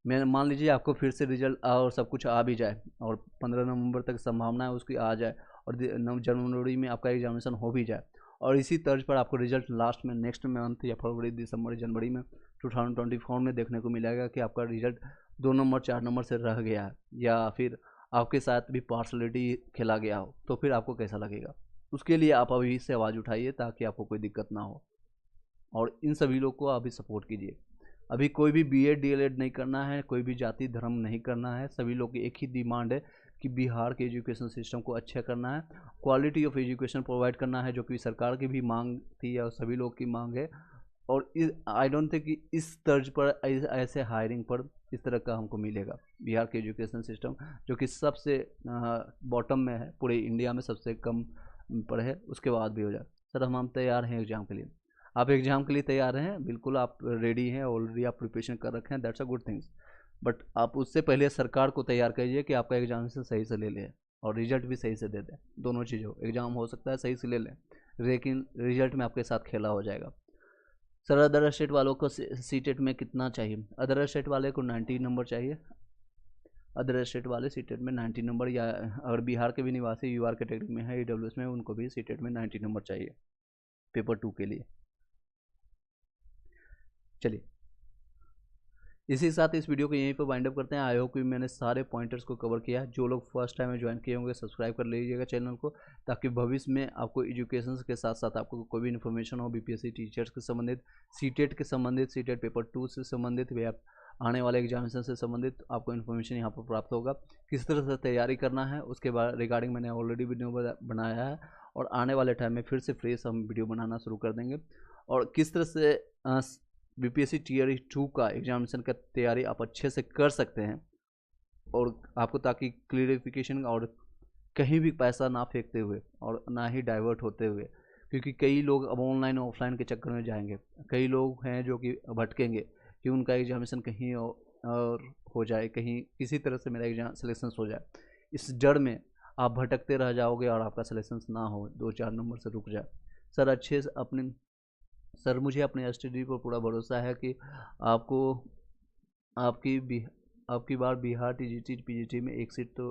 [SPEAKER 1] मैं मान लीजिए आपको फिर से रिजल्ट और सब कुछ आ भी जाए और 15 नवंबर तक संभावना है उसकी आ जाए, और जनवरी में आपका एग्जामिनेशन हो भी जाए, और इसी तर्ज पर आपको रिजल्ट लास्ट में नेक्स्ट मंथ या फरवरी, दिसंबर, जनवरी में 2024 में देखने को मिलेगा कि आपका रिजल्ट 2 नंबर 4 नंबर से रह गया है, या फिर आपके साथ भी पार्शलिटी खेला गया हो, तो फिर आपको कैसा लगेगा। उसके लिए आप अभी से आवाज़ उठाइए ताकि आपको कोई दिक्कत ना हो, और इन सभी लोग को अभी सपोर्ट कीजिए। अभी कोई भी बीएड डीएलएड नहीं करना है, कोई भी जाति धर्म नहीं करना है, सभी लोग की एक ही डिमांड है कि बिहार के एजुकेशन सिस्टम को अच्छा करना है, क्वालिटी ऑफ एजुकेशन प्रोवाइड करना है, जो कि सरकार की भी मांग थी और सभी लोग की मांग है। और आई डोंट थिंक कि इस तर्ज पर ऐसे हायरिंग पर इस तरह का हमको मिलेगा। बिहार के एजुकेशन सिस्टम जो कि सबसे बॉटम में है, पूरे इंडिया में सबसे कम पर है, उसके बाद भी हो जाए। सर हम तैयार हैं एग्ज़ाम के लिए। आप एग्ज़ाम के लिए तैयार हैं, बिल्कुल आप रेडी हैं, ऑलरेडी आप प्रिपरेशन कर रखे हैं, that's a good things. But आप उससे पहले सरकार को तैयार करिए कि आपका एग्जामिनेशन सही से ले लें और रिजल्ट भी सही से दे दें। दोनों चीज़ हो, एग्ज़ाम हो सकता है सही से ले लें, लेकिन रिजल्ट में आपके साथ खेला हो जाएगा। सर अदर स्टेट वालों को सीटेट में कितना चाहिए? अदर स्टेट वाले को 90 नंबर चाहिए। अदर स्टेट वाले सीटेट में 90 नंबर, या अगर बिहार के भी निवासी यूआर कैटेगरी में है, ईडब्ल्यूएस में, उनको भी सीटेट में 90 नंबर चाहिए पेपर 2 के लिए। चलिए इसी के साथ इस वीडियो को यहीं पर वाइंड अप करते हैं। आई होप कि मैंने सारे पॉइंटर्स को कवर किया है। जो लोग फर्स्ट टाइम में ज्वाइन किए होंगे सब्सक्राइब कर लीजिएगा चैनल को, ताकि भविष्य में आपको एजुकेशन के साथ साथ आपको कोई भी इन्फॉर्मेशन हो बीपीएससी टीचर्स के संबंधित, सीटेट के संबंधित, सीटेट पेपर 2 से संबंधित, या आने वाले एग्जामिनेशन से संबंधित आपको इन्फॉर्मेशन यहाँ पर प्राप्त होगा। किस तरह से तैयारी करना है उसके बाद रिगार्डिंग मैंने ऑलरेडी वीडियो बनाया है, और आने वाले टाइम में फिर से फ्रेश हम वीडियो बनाना शुरू कर देंगे। और किस तरह से बीपीएससी टीयर 2 का एग्जामिनेशन का तैयारी आप अच्छे से कर सकते हैं, और आपको ताकि क्लियरिफिकेशन और कहीं भी पैसा ना फेंकते हुए और ना ही डाइवर्ट होते हुए, क्योंकि कई लोग अब ऑनलाइन ऑफलाइन के चक्कर में जाएंगे, कई लोग हैं जो कि भटकेंगे कि उनका एग्जामिनेशन कहीं और हो जाए, कहीं किसी तरह से मेरा एग्जाम सिलेक्शन हो जाए। इस डर में आप भटकते रह जाओगे और आपका सिलेक्शन ना हो, 2-4 नंबर से रुक जाए। सर अच्छे से अपने सर मुझे अपने स्टडी पर पूरा भरोसा है कि आपको आपकी बार बिहार टीजीटी पीजीटी में एक सीट तो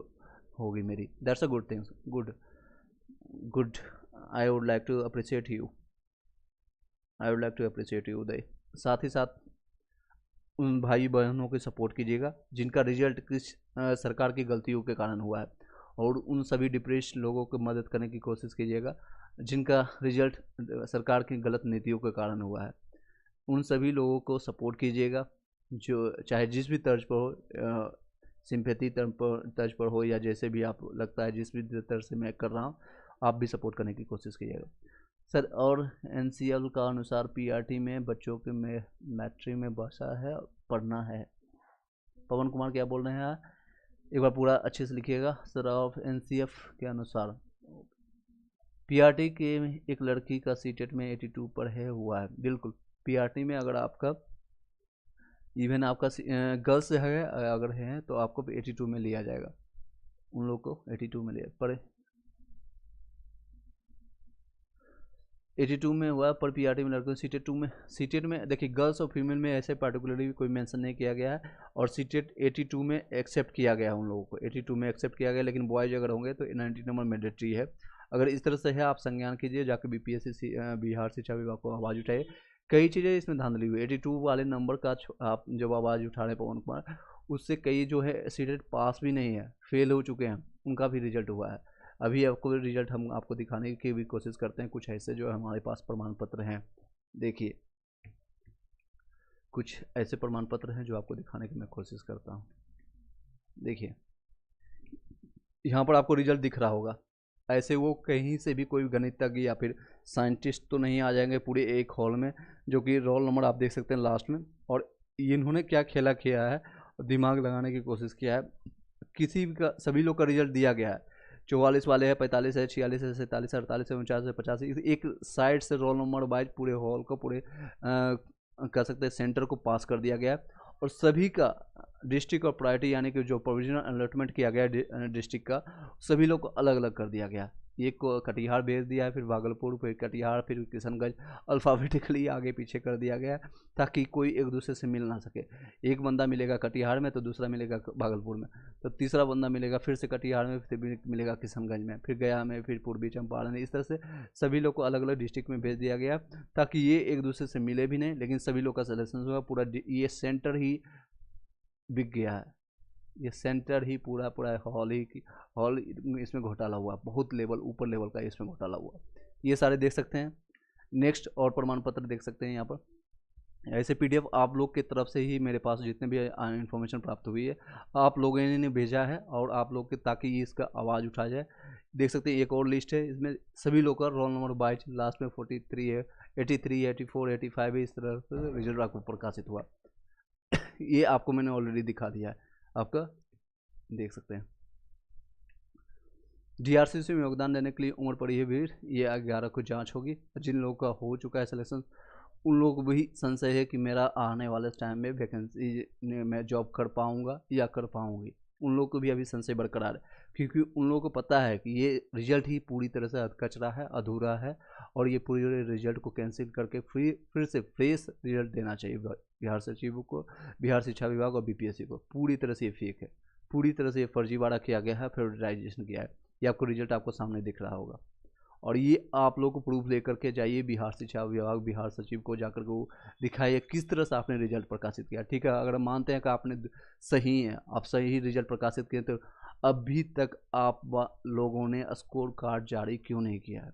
[SPEAKER 1] होगी मेरी। That's a good things, good. I would like to appreciate you Uday. साथ ही साथ उन भाई बहनों को सपोर्ट कीजिएगा जिनका रिजल्ट किस सरकार की गलतियों के कारण हुआ है, और उन सभी डिप्रेस्ड लोगों को मदद करने की कोशिश कीजिएगा जिनका रिजल्ट सरकार की गलत नीतियों के कारण हुआ है। उन सभी लोगों को सपोर्ट कीजिएगा, जो चाहे जिस भी तर्ज पर हो, सिंपैथी तर्ज पर हो, या जैसे भी आप लगता है जिस भी तर्ज से मैं कर रहा हूँ, आप भी सपोर्ट करने की कोशिश कीजिएगा सर। और एनसीएल का अनुसार पीआरटी में बच्चों के मैट्रिक में बसा है पढ़ना है। पवन कुमार क्या बोल रहे हैं, एक बार पूरा अच्छे से लिखिएगा। सर ऑफ एनसीएफ के अनुसार पीआरटी के एक लड़की का सीटेट में 82 पर है हुआ है। बिल्कुल पीआरटी में अगर आपका इवन आपका गर्ल्स है अगर है तो आपको 82 में लिया जाएगा, उन लोग को 82 में लिया पड़े। 82 में हुआ पर पीआरटी में लड़कों। सीटेट में देखिए गर्ल्स और फीमेल में ऐसे पार्टिकुलरली कोई मेंशन नहीं किया गया है, और सीटेट 82 में एक्सेप्ट किया गया है उन लोगों को, 82 में एक्सेप्ट किया गया, लेकिन बॉयज अगर होंगे तो 90 नंबर मैंडेटरी है। अगर इस तरह से है आप संज्ञान कीजिए, जाकर बीपीएससी बिहार शिक्षा विभाग को आवाज़ उठाइए। कई चीज़ें इसमें धांधली हुई। 82 वाले नंबर का आप जब आवाज़ उठा रहे पवन कुमार, उससे कई जो है सीटेट पास भी नहीं है, फेल हो चुके हैं, उनका भी रिजल्ट हुआ है। अभी आपको रिजल्ट हम आपको दिखाने की भी कोशिश करते हैं, कुछ ऐसे जो हमारे पास प्रमाण पत्र हैं। देखिए कुछ ऐसे प्रमाण पत्र हैं जो आपको दिखाने की मैं कोशिश करता हूँ। देखिए यहाँ पर आपको रिजल्ट दिख रहा होगा। ऐसे वो कहीं से भी कोई गणितज्ञ या फिर साइंटिस्ट तो नहीं आ जाएंगे पूरे एक हॉल में, जो कि रोल नंबर आप देख सकते हैं लास्ट में। और इन्होंने क्या खेला किया है, दिमाग लगाने की कोशिश किया है। किसी का सभी लोग का रिजल्ट दिया गया है, 44 वाले हैं, 45 है, 46 है, 47 है, 48 है, 49 है, 50 है। एक साइड से रोल नंबर वाइज पूरे हॉल को, पूरे कह सकते हैं सेंटर को पास कर दिया गया है। और सभी का डिस्ट्रिक्ट और प्रायोरिटी यानी कि जो प्रोविजनल अलॉटमेंट किया गया डिस्ट्रिक्ट का, सभी लोग को अलग अलग कर दिया गया। एक को कटिहार भेज दिया है, फिर भागलपुर, फिर कटिहार, फिर किशनगंज, अल्फ़ाबेटिकली आगे पीछे कर दिया गया है, ताकि कोई एक दूसरे से मिल ना सके। एक बंदा मिलेगा कटिहार में तो दूसरा मिलेगा भागलपुर में, तो तीसरा बंदा मिलेगा फिर से कटिहार में, फिर मिलेगा किशनगंज में, फिर गया में, फिर पूर्वी चंपारण। इस तरह से सभी लोग को अलग अलग डिस्ट्रिक्ट में भेज दिया गया, ताकि ये एक दूसरे से मिले भी नहीं, लेकिन सभी लोग का सिलेक्शन होगा। पूरा ये सेंटर ही बिक गया है, ये सेंटर ही पूरा हॉल इसमें घोटाला हुआ, बहुत लेवल ऊपर लेवल का इसमें घोटाला हुआ। ये सारे देख सकते हैं। नेक्स्ट और प्रमाण पत्र देख सकते हैं यहाँ पर। ऐसे पीडीएफ आप लोग की तरफ से ही मेरे पास जितने भी इन्फॉर्मेशन प्राप्त हुई है, आप लोगों ने भेजा है, और आप लोग के ताकि इसका आवाज़ उठाया जाए। देख सकते हैं एक और लिस्ट है, इसमें सभी लोग का रोल नंबर 22 लास्ट में 43 है, 83, 84, 85 है। इस तरह से रिजल्ट आपको प्रकाशित हुआ। ये आपको मैंने ऑलरेडी दिखा दिया है, आपका देख सकते हैं। जीआरसीसी में योगदान देने के लिए उम्र पड़ी है भीड़, ये 11 को जांच होगी। जिन लोगों का हो चुका है सिलेक्शन, उन लोगों को भी संशय है कि मेरा आने वाले टाइम में वैकेंसी में मैं जॉब कर पाऊंगा या कर पाऊंगी, उन लोगों को भी अभी संशय बरकरार है, क्योंकि उन लोगों को पता है कि ये रिजल्ट ही पूरी तरह से कचरा है, अधूरा है, और ये पूरे रिजल्ट को कैंसिल करके फिर से फ्रेश रिजल्ट देना चाहिए बिहार सचिव को, बिहार शिक्षा विभाग और बीपीएससी को। पूरी तरह से ये फेक है, पूरी तरह से ये फर्जीवाड़ा किया गया है, फेडरलाइजेशन किया है। ये आपको रिजल्ट आपको सामने दिख रहा होगा, और ये आप लोग को प्रूफ लेकर के जाइए बिहार शिक्षा विभाग, बिहार सचिव को जाकर के वो दिखाइए किस तरह से आपने रिजल्ट प्रकाशित किया। ठीक है, अगर मानते हैं कि आपने सही है, आप सही रिजल्ट प्रकाशित किए, तो अभी तक आप लोगों ने स्कोर कार्ड जारी क्यों नहीं किया है?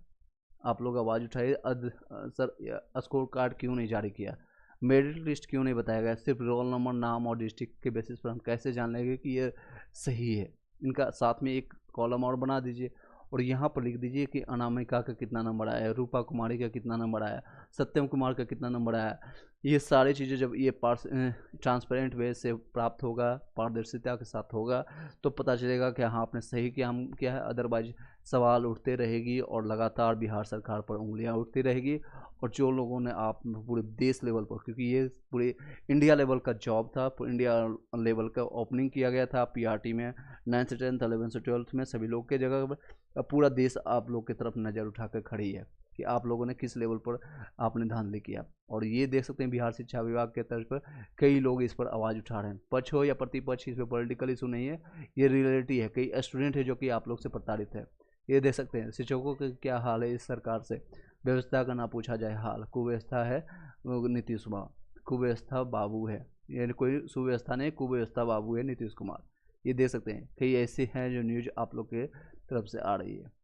[SPEAKER 1] आप लोग आवाज़ उठाइए, सर स्कोर कार्ड क्यों नहीं जारी किया, मेरिट लिस्ट क्यों नहीं बताया गया? सिर्फ रोल नंबर, नाम और डिस्ट्रिक्ट के बेसिस पर हम कैसे जान लेंगे कि ये सही है? इनका साथ में एक कॉलम और बना दीजिए, और यहाँ पर लिख दीजिए कि अनामिका का कितना नंबर आया, रूपा कुमारी का कितना नंबर आया, सत्यम कुमार का कितना नंबर आया। ये सारी चीज़ें जब ये ट्रांसपेरेंट वे से प्राप्त होगा, पारदर्शिता के साथ होगा, तो पता चलेगा कि हाँ आपने सही किया है। अदरवाइज सवाल उठते रहेगी, और लगातार बिहार सरकार पर उंगलियां उठती रहेगी। और जो लोगों ने आप पूरे देश लेवल पर, क्योंकि ये पूरे इंडिया लेवल का जॉब था, इंडिया लेवल का ओपनिंग किया गया था पीआरटी में, 9th से 10th 11th से 12th में सभी लोग के जगह पर पूरा देश आप लोग की तरफ नज़र उठाकर खड़ी है कि आप लोगों ने किस लेवल पर आपने धांधली किया। और ये देख सकते हैं बिहार शिक्षा विभाग के तर्ज पर कई लोग इस पर आवाज़ उठा रहे हैं। पक्ष हो या प्रतिपक्ष, इसमें पॉलिटिकल इशू नहीं है, ये रियलिटी है। कई स्टूडेंट है जो कि आप लोग से प्रताड़ित है। ये देख सकते हैं शिक्षकों का क्या हाल है इस सरकार से, व्यवस्था का ना पूछा जाए हाल, कुव्यवस्था है नीतीश कुमार, कुव्यवस्था बाबू है, ये कोई सुव्यवस्था नहीं, कुव्यवस्था बाबू है नीतीश कुमार। ये देख सकते हैं कई ऐसे हैं जो न्यूज आप लोग के तरफ से आ रही है।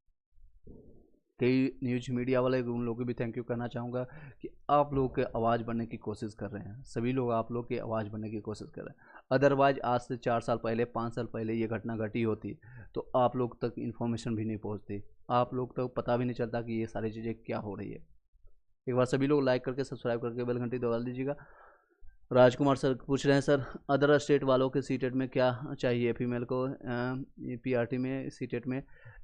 [SPEAKER 1] कई न्यूज मीडिया वाले, उन लोगों को भी थैंक यू करना चाहूँगा कि आप लोग के आवाज़ बनने की कोशिश कर रहे हैं। सभी लोग आप लोग की आवाज़ बनने की कोशिश कर रहे हैं। अदरवाइज आज से 4 साल पहले, 5 साल पहले ये घटना घटी होती तो आप लोग तक इन्फॉर्मेशन भी नहीं पहुँचती, आप लोग तक पता भी नहीं चलता कि ये सारी चीज़ें क्या हो रही है। एक बार सभी लोग लाइक करके, सब्सक्राइब करके बेल घंटी दबा दीजिएगा। राजकुमार सर पूछ रहे हैं, सर अदर स्टेट वालों के सीटेट में क्या चाहिए फीमेल को, पीआरटी में सीटेट में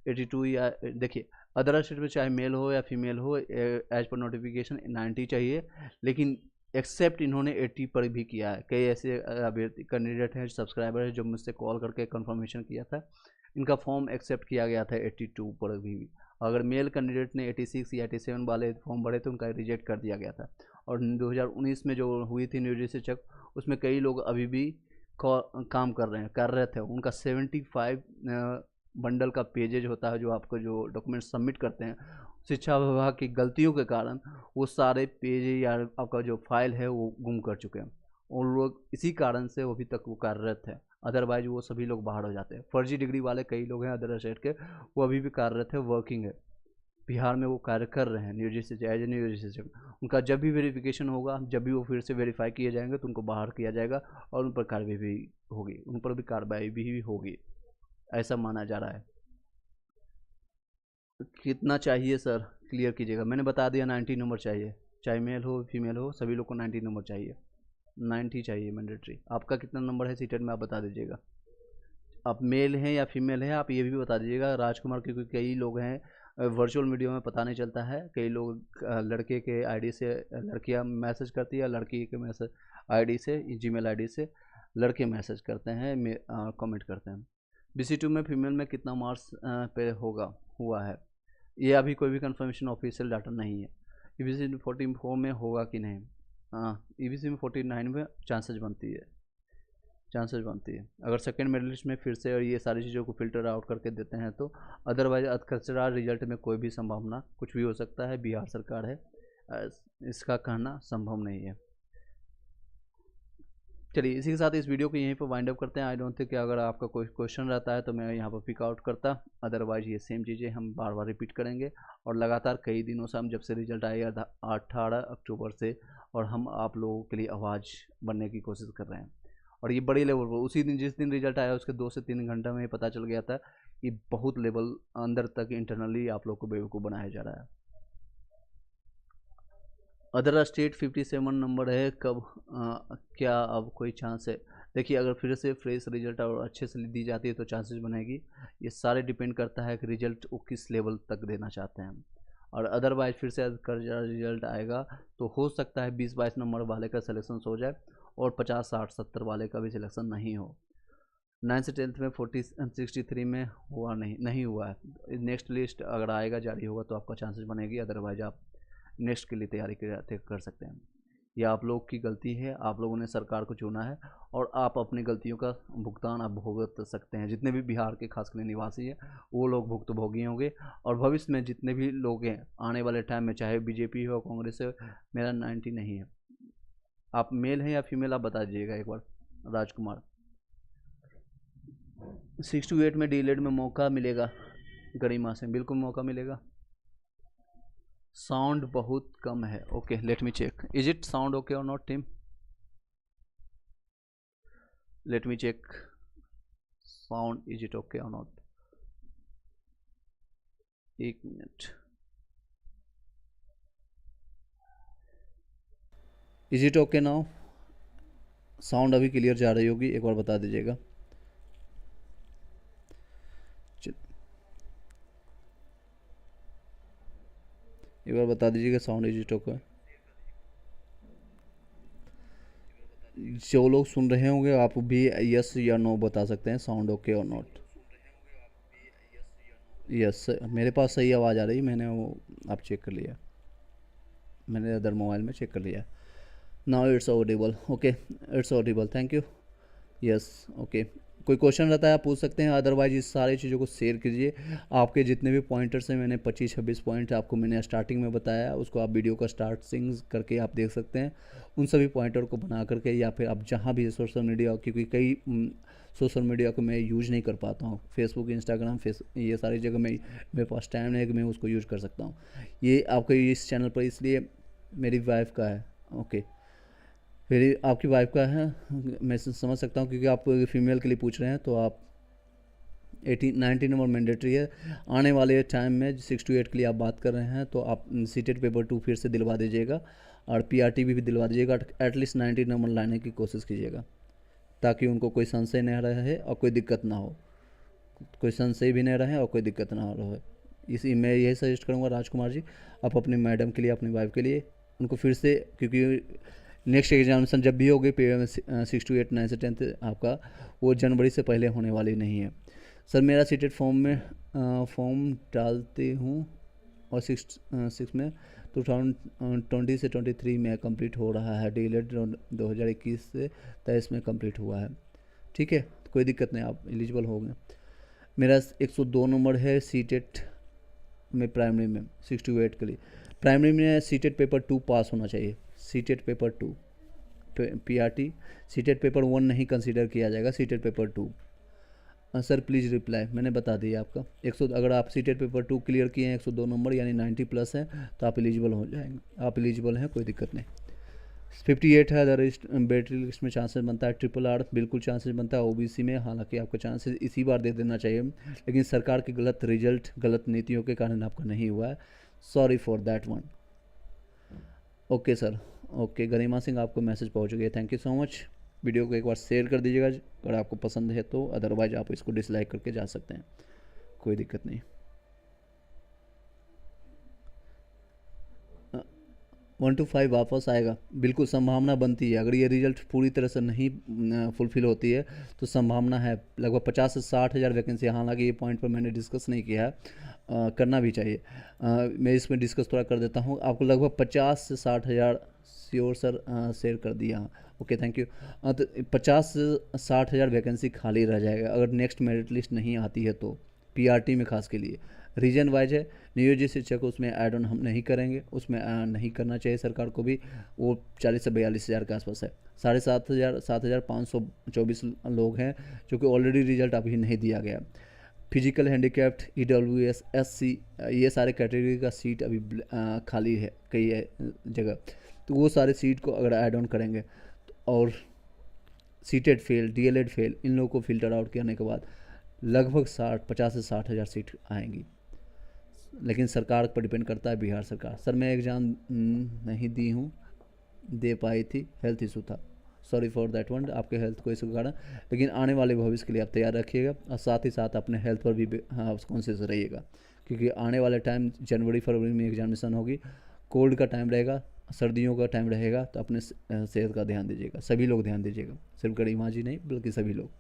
[SPEAKER 1] 82 या देखिए अदर स्टेट में चाहे मेल हो या फीमेल हो, एज पर नोटिफिकेशन 90 चाहिए, लेकिन एक्सेप्ट इन्होंने 80 पर भी किया है। कई ऐसे अभ्यर्थी कैंडिडेट हैं, सब्सक्राइबर हैं, जो मुझसे कॉल करके कंफर्मेशन किया था, इनका फॉर्म एक्सेप्ट किया गया था 82 पर भी। अगर मेल कैंडिडेट ने 86 या 87 वाले फॉर्म भरे थे, उनका रिजेक्ट कर दिया गया था। और 2019 में जो हुई थी न्यूजेसी चेक, उसमें कई लोग अभी भी काम कर रहे हैं, कार्यरत है। उनका 75 बंडल का पेजेज होता है, जो आपको जो डॉक्यूमेंट सबमिट करते हैं, शिक्षा विभाग की गलतियों के कारण वो सारे पेज या आपका जो फाइल है वो गुम कर चुके हैं। उन लोग इसी कारण से वो अभी तक वो कार्यरत है, अदरवाइज वो सभी लोग बाहर हो जाते हैं। फर्जी डिग्री वाले कई लोग हैं अदर स्टेट के, वो अभी भी कार्यरत है, वर्किंग है, बिहार में वो कार्य कर रहे हैं न्यूजेसी एज ए न्यूजेसी। उनका जब भी वेरिफिकेशन होगा, जब भी वो फिर से वेरीफाई किए जाएंगे, तो उनको बाहर किया जाएगा और उन पर कार्रवाई भी होगी, उन पर भी कार्रवाई भी होगी, ऐसा माना जा रहा है। कितना चाहिए सर, क्लियर कीजिएगा। मैंने बता दिया 90 नंबर चाहिए, चाहे मेल हो फीमेल हो, सभी लोग को 90 नंबर चाहिए, 90 चाहिए मैंडेटरी। आपका कितना नंबर है सीटेट में, आप बता दीजिएगा। आप मेल हैं या फीमेल हैं, आप ये भी बता दीजिएगा। राजकुमार, क्योंकि कई लोग हैं वर्चुअल मीडिया में पता नहीं चलता है, कई लोग लड़के के आईडी से लड़कियां मैसेज करती है, लड़की के मैसेज आईडी से, जीमेल आईडी से लड़के मैसेज करते हैं, कमेंट करते हैं। BC2 में फीमेल में कितना मार्क्स पे होगा हुआ है, ये अभी कोई भी कंफर्मेशन ऑफिशियल डाटा नहीं है। EBC 44 में होगा कि नहीं, EBC में 49 में चांसेस बनती है, अगर सेकेंड मेरिट में फिर से और ये सारी चीज़ों को फिल्टर आउट करके देते हैं तो। अदरवाइज अधकचरा रिजल्ट में कोई भी संभावना, कुछ भी हो सकता है, बिहार सरकार है, इसका कहना संभव नहीं है। चलिए इसी के साथ इस वीडियो को यहीं पर वाइंड अप करते हैं। आई डोंट थिंक कि अगर आपका कोई क्वेश्चन रहता है तो मैं यहाँ पर पिक आउट करता, अदरवाइज ये सेम चीज़ें हम बार बार रिपीट करेंगे। और लगातार कई दिनों से हम, जब से रिजल्ट आएगा 18 अक्टूबर से, और हम आप लोगों के लिए आवाज़ बनने की कोशिश कर रहे हैं। और ये बड़ी लेवल पर, उसी दिन जिस दिन रिजल्ट आया उसके 2 से 3 घंटे में पता चल गया था कि बहुत लेवल अंदर तक इंटरनली आप लोग को बेवकूफ़ बनाया जा रहा है। अदर स्टेट 57 नंबर है, कब क्या अब कोई चांस है? देखिए, अगर फिर से फ्रेश रिजल्ट और अच्छे से दी जाती है तो चांसेस बनेगी। ये सारे डिपेंड करता है कि रिजल्ट वो किस लेवल तक देना चाहते हैं। और अदरवाइज फिर से रिजल्ट आएगा तो हो सकता है 20-22 नंबर वाले का सिलेक्शन हो जाए और 50, 60, 70 वाले का भी सिलेक्शन नहीं हो। 9th से 10th में 63 में हुआ नहीं हुआ है। नेक्स्ट लिस्ट अगर आएगा, जारी होगा तो आपका चांसेस बनेगी, अदरवाइज आप नेक्स्ट के लिए तैयारी कर सकते हैं। ये आप लोग की गलती है, आप लोगों ने सरकार को चुना है और आप अपनी गलतियों का भुगतान आप भुगत सकते हैं। जितने भी बिहार के खासकर निवासी हैं वो लोग भुक्तभोगी होंगे, और भविष्य में जितने भी लोग हैं आने वाले टाइम में, चाहे बीजेपी हो कांग्रेस हो, मेरा 90 नहीं है। आप मेल हैं या फीमेल, आप बता दीजिएगा एक बार। राजकुमार, 6 to 8 में डीलेड में मौका मिलेगा, गरिमा से बिल्कुल मौका मिलेगा। साउंड बहुत कम है, okay let me check, is it sound okay और not team? Let me check sound, is it okay और नॉट? एक minute, is it okay now? Sound अभी क्लियर जा रही होगी, एक बार बता दीजिएगा। एक बार बता दीजिएगा साउंड इज इट ओके। जो लोग सुन रहे होंगे आप भी यस या नो बता सकते हैं, साउंड ओके और नॉट। यस, मेरे पास सही आवाज़ आ रही है, मैंने वो आप चेक कर लिया, मैंने अदर मोबाइल में चेक कर लिया। Now it's Audible, okay it's Audible, thank you. Yes okay, कोई क्वेश्चन रहता है आप पूछ सकते हैं, अदरवाइज इस सारी चीज़ों को शेयर कीजिए। आपके जितने भी पॉइंटर्स हैं, मैंने 25-26 पॉइंट आपको मैंने स्टार्टिंग में बताया, उसको आप वीडियो का स्टार्टिंग करके आप देख सकते हैं। उन सभी पॉइंटर को बना करके, या फिर आप जहाँ भी सोशल मीडिया, क्योंकि कई सोशल मीडिया को मैं यूज नहीं कर पाता हूँ, फेसबुक, इंस्टाग्राम, ये सारी जगह मैं, मेरे पास टाइम नहीं है कि मैं उसको यूज कर सकता हूँ। ये आपके इस चैनल पर इसलिए मेरी वाइफ का है, ओके फिर आपकी वाइफ का है, मैं समझ सकता हूँ, क्योंकि आप फीमेल के लिए पूछ रहे हैं, तो आप 90 नंबर मैंडेटरी है। आने वाले टाइम में 6 to 8 के लिए आप बात कर रहे हैं, तो आप सीटेट पेपर 2 फिर से दिलवा दीजिएगा और PRT भी दिलवा दीजिएगा। एटलीस्ट 90 नंबर लाने की कोशिश कीजिएगा, ताकि उनको कोई संशय नहीं रहे और कोई दिक्कत ना हो, कोई संशय भी नहीं रहे और कोई दिक्कत ना रहे। इसी मैं यही सजेस्ट करूँगा राजकुमार जी, आप अपनी मैडम के लिए, अपनी वाइफ के लिए, उनको फिर से, क्योंकि नेक्स्ट एग्जामिनेशन जब भी होगी 6 to 8, 9 से 10 आपका, वो जनवरी से पहले होने वाली नहीं है। सर मेरा सीटेड फॉर्म में फॉर्म डालती हूँ और 6 में 2020 से 23 में कंप्लीट हो रहा है, डीलेट 2021 से 23 में कंप्लीट हुआ है। ठीक है, कोई दिक्कत नहीं, आप एलिजिबल हो गए। मेरा 102 नंबर है सीटेट में प्राइमरी में 68 के लिए। प्राइमरी में सीटेट पेपर 2 पास होना चाहिए, CTET paper 2 PRT. CTET paper 1 नहीं कंसीडर किया जाएगा, CTET paper 2। Sir please reply, मैंने बता दिया आपका 100। अगर आप सीटेट पेपर 2 क्लियर किए हैं 102 नंबर यानी 90 प्लस है तो आप एलिजिबल हो जाएंगे, आप एलिजिबल हैं, कोई दिक्कत नहीं। 58 है अदर बैटरी लिस्ट में चांसेस बनता है, ट्रिपल आर बिल्कुल चांसेस बनता है, ओबीसी में हालांकि आपको चांसेस इसी बार दे देना चाहिए, लेकिन सरकार के गलत रिजल्ट गलत नीतियों के कारण आपका नहीं हुआ है, sorry for that one. Okay sir, okay Garima Singh आपको मैसेज पहुंच गया, thank you so much. Video को एक बार शेयर कर दीजिएगा अगर आपको पसंद है तो, अदरवाइज आप इसको डिसलाइक करके जा सकते हैं, कोई दिक्कत नहीं। 1 to 5 वापस आएगा, बिल्कुल संभावना बनती है। अगर ये रिजल्ट पूरी तरह से नहीं फुलफिल होती है तो संभावना है लगभग 50 से 60 हज़ार वैकेंसी। हालांकि ये पॉइंट पर मैंने डिस्कस नहीं किया है, करना भी चाहिए। मैं इसमें डिस्कस थोड़ा कर देता हूँ, आपको लगभग 50 से 60 हज़ार श्योर सर शेयर कर दिया, ओके थैंक यू। तो 50 से 60 हज़ार वैकेंसी खाली रह जाएगा अगर नेक्स्ट मेरिट लिस्ट नहीं आती है तो, पीआरटी में खास के लिए। रीजन वाइज है, नियोजित शिक्षक उसमें ऐड ऑन हम नहीं करेंगे, उसमें नहीं करना चाहिए सरकार को भी, वो 40 से 42 हज़ार के आसपास है। 7,524 लोग हैं जो कि ऑलरेडी रिजल्ट अभी नहीं दिया गया। फिजिकल हैंडीकैप्ड, ईडब्ल्यूएस, एससी, ये सारे कैटेगरी का सीट अभी खाली है कई जगह, तो वो सारे सीट को अगर ऐड ऑन करेंगे और सीटेड फेल, डीएलएड फेल, इन लोगों को फिल्टर आउट करने के बाद लगभग 50 से 60 हज़ार सीट आएंगी। लेकिन सरकार पर डिपेंड करता है, बिहार सरकार। सर मैं एग्ज़ाम नहीं दी हूँ, दे पाई थी, हेल्थ इशू था, सॉरी फॉर दैट वन, आपके हेल्थ को इशू के कारण। लेकिन आने वाले भविष्य के लिए आप तैयार रखिएगा और साथ ही साथ अपने हेल्थ पर भी कॉन्शियस रहिएगा, क्योंकि आने वाले टाइम जनवरी फरवरी में एग्जामिनेशन होगी, कोल्ड का टाइम रहेगा, सर्दियों का टाइम रहेगा, तो अपने सेहत का ध्यान दीजिएगा, सभी लोग ध्यान दीजिएगा, सिर्फ गरिमा जी नहीं बल्कि सभी लोग।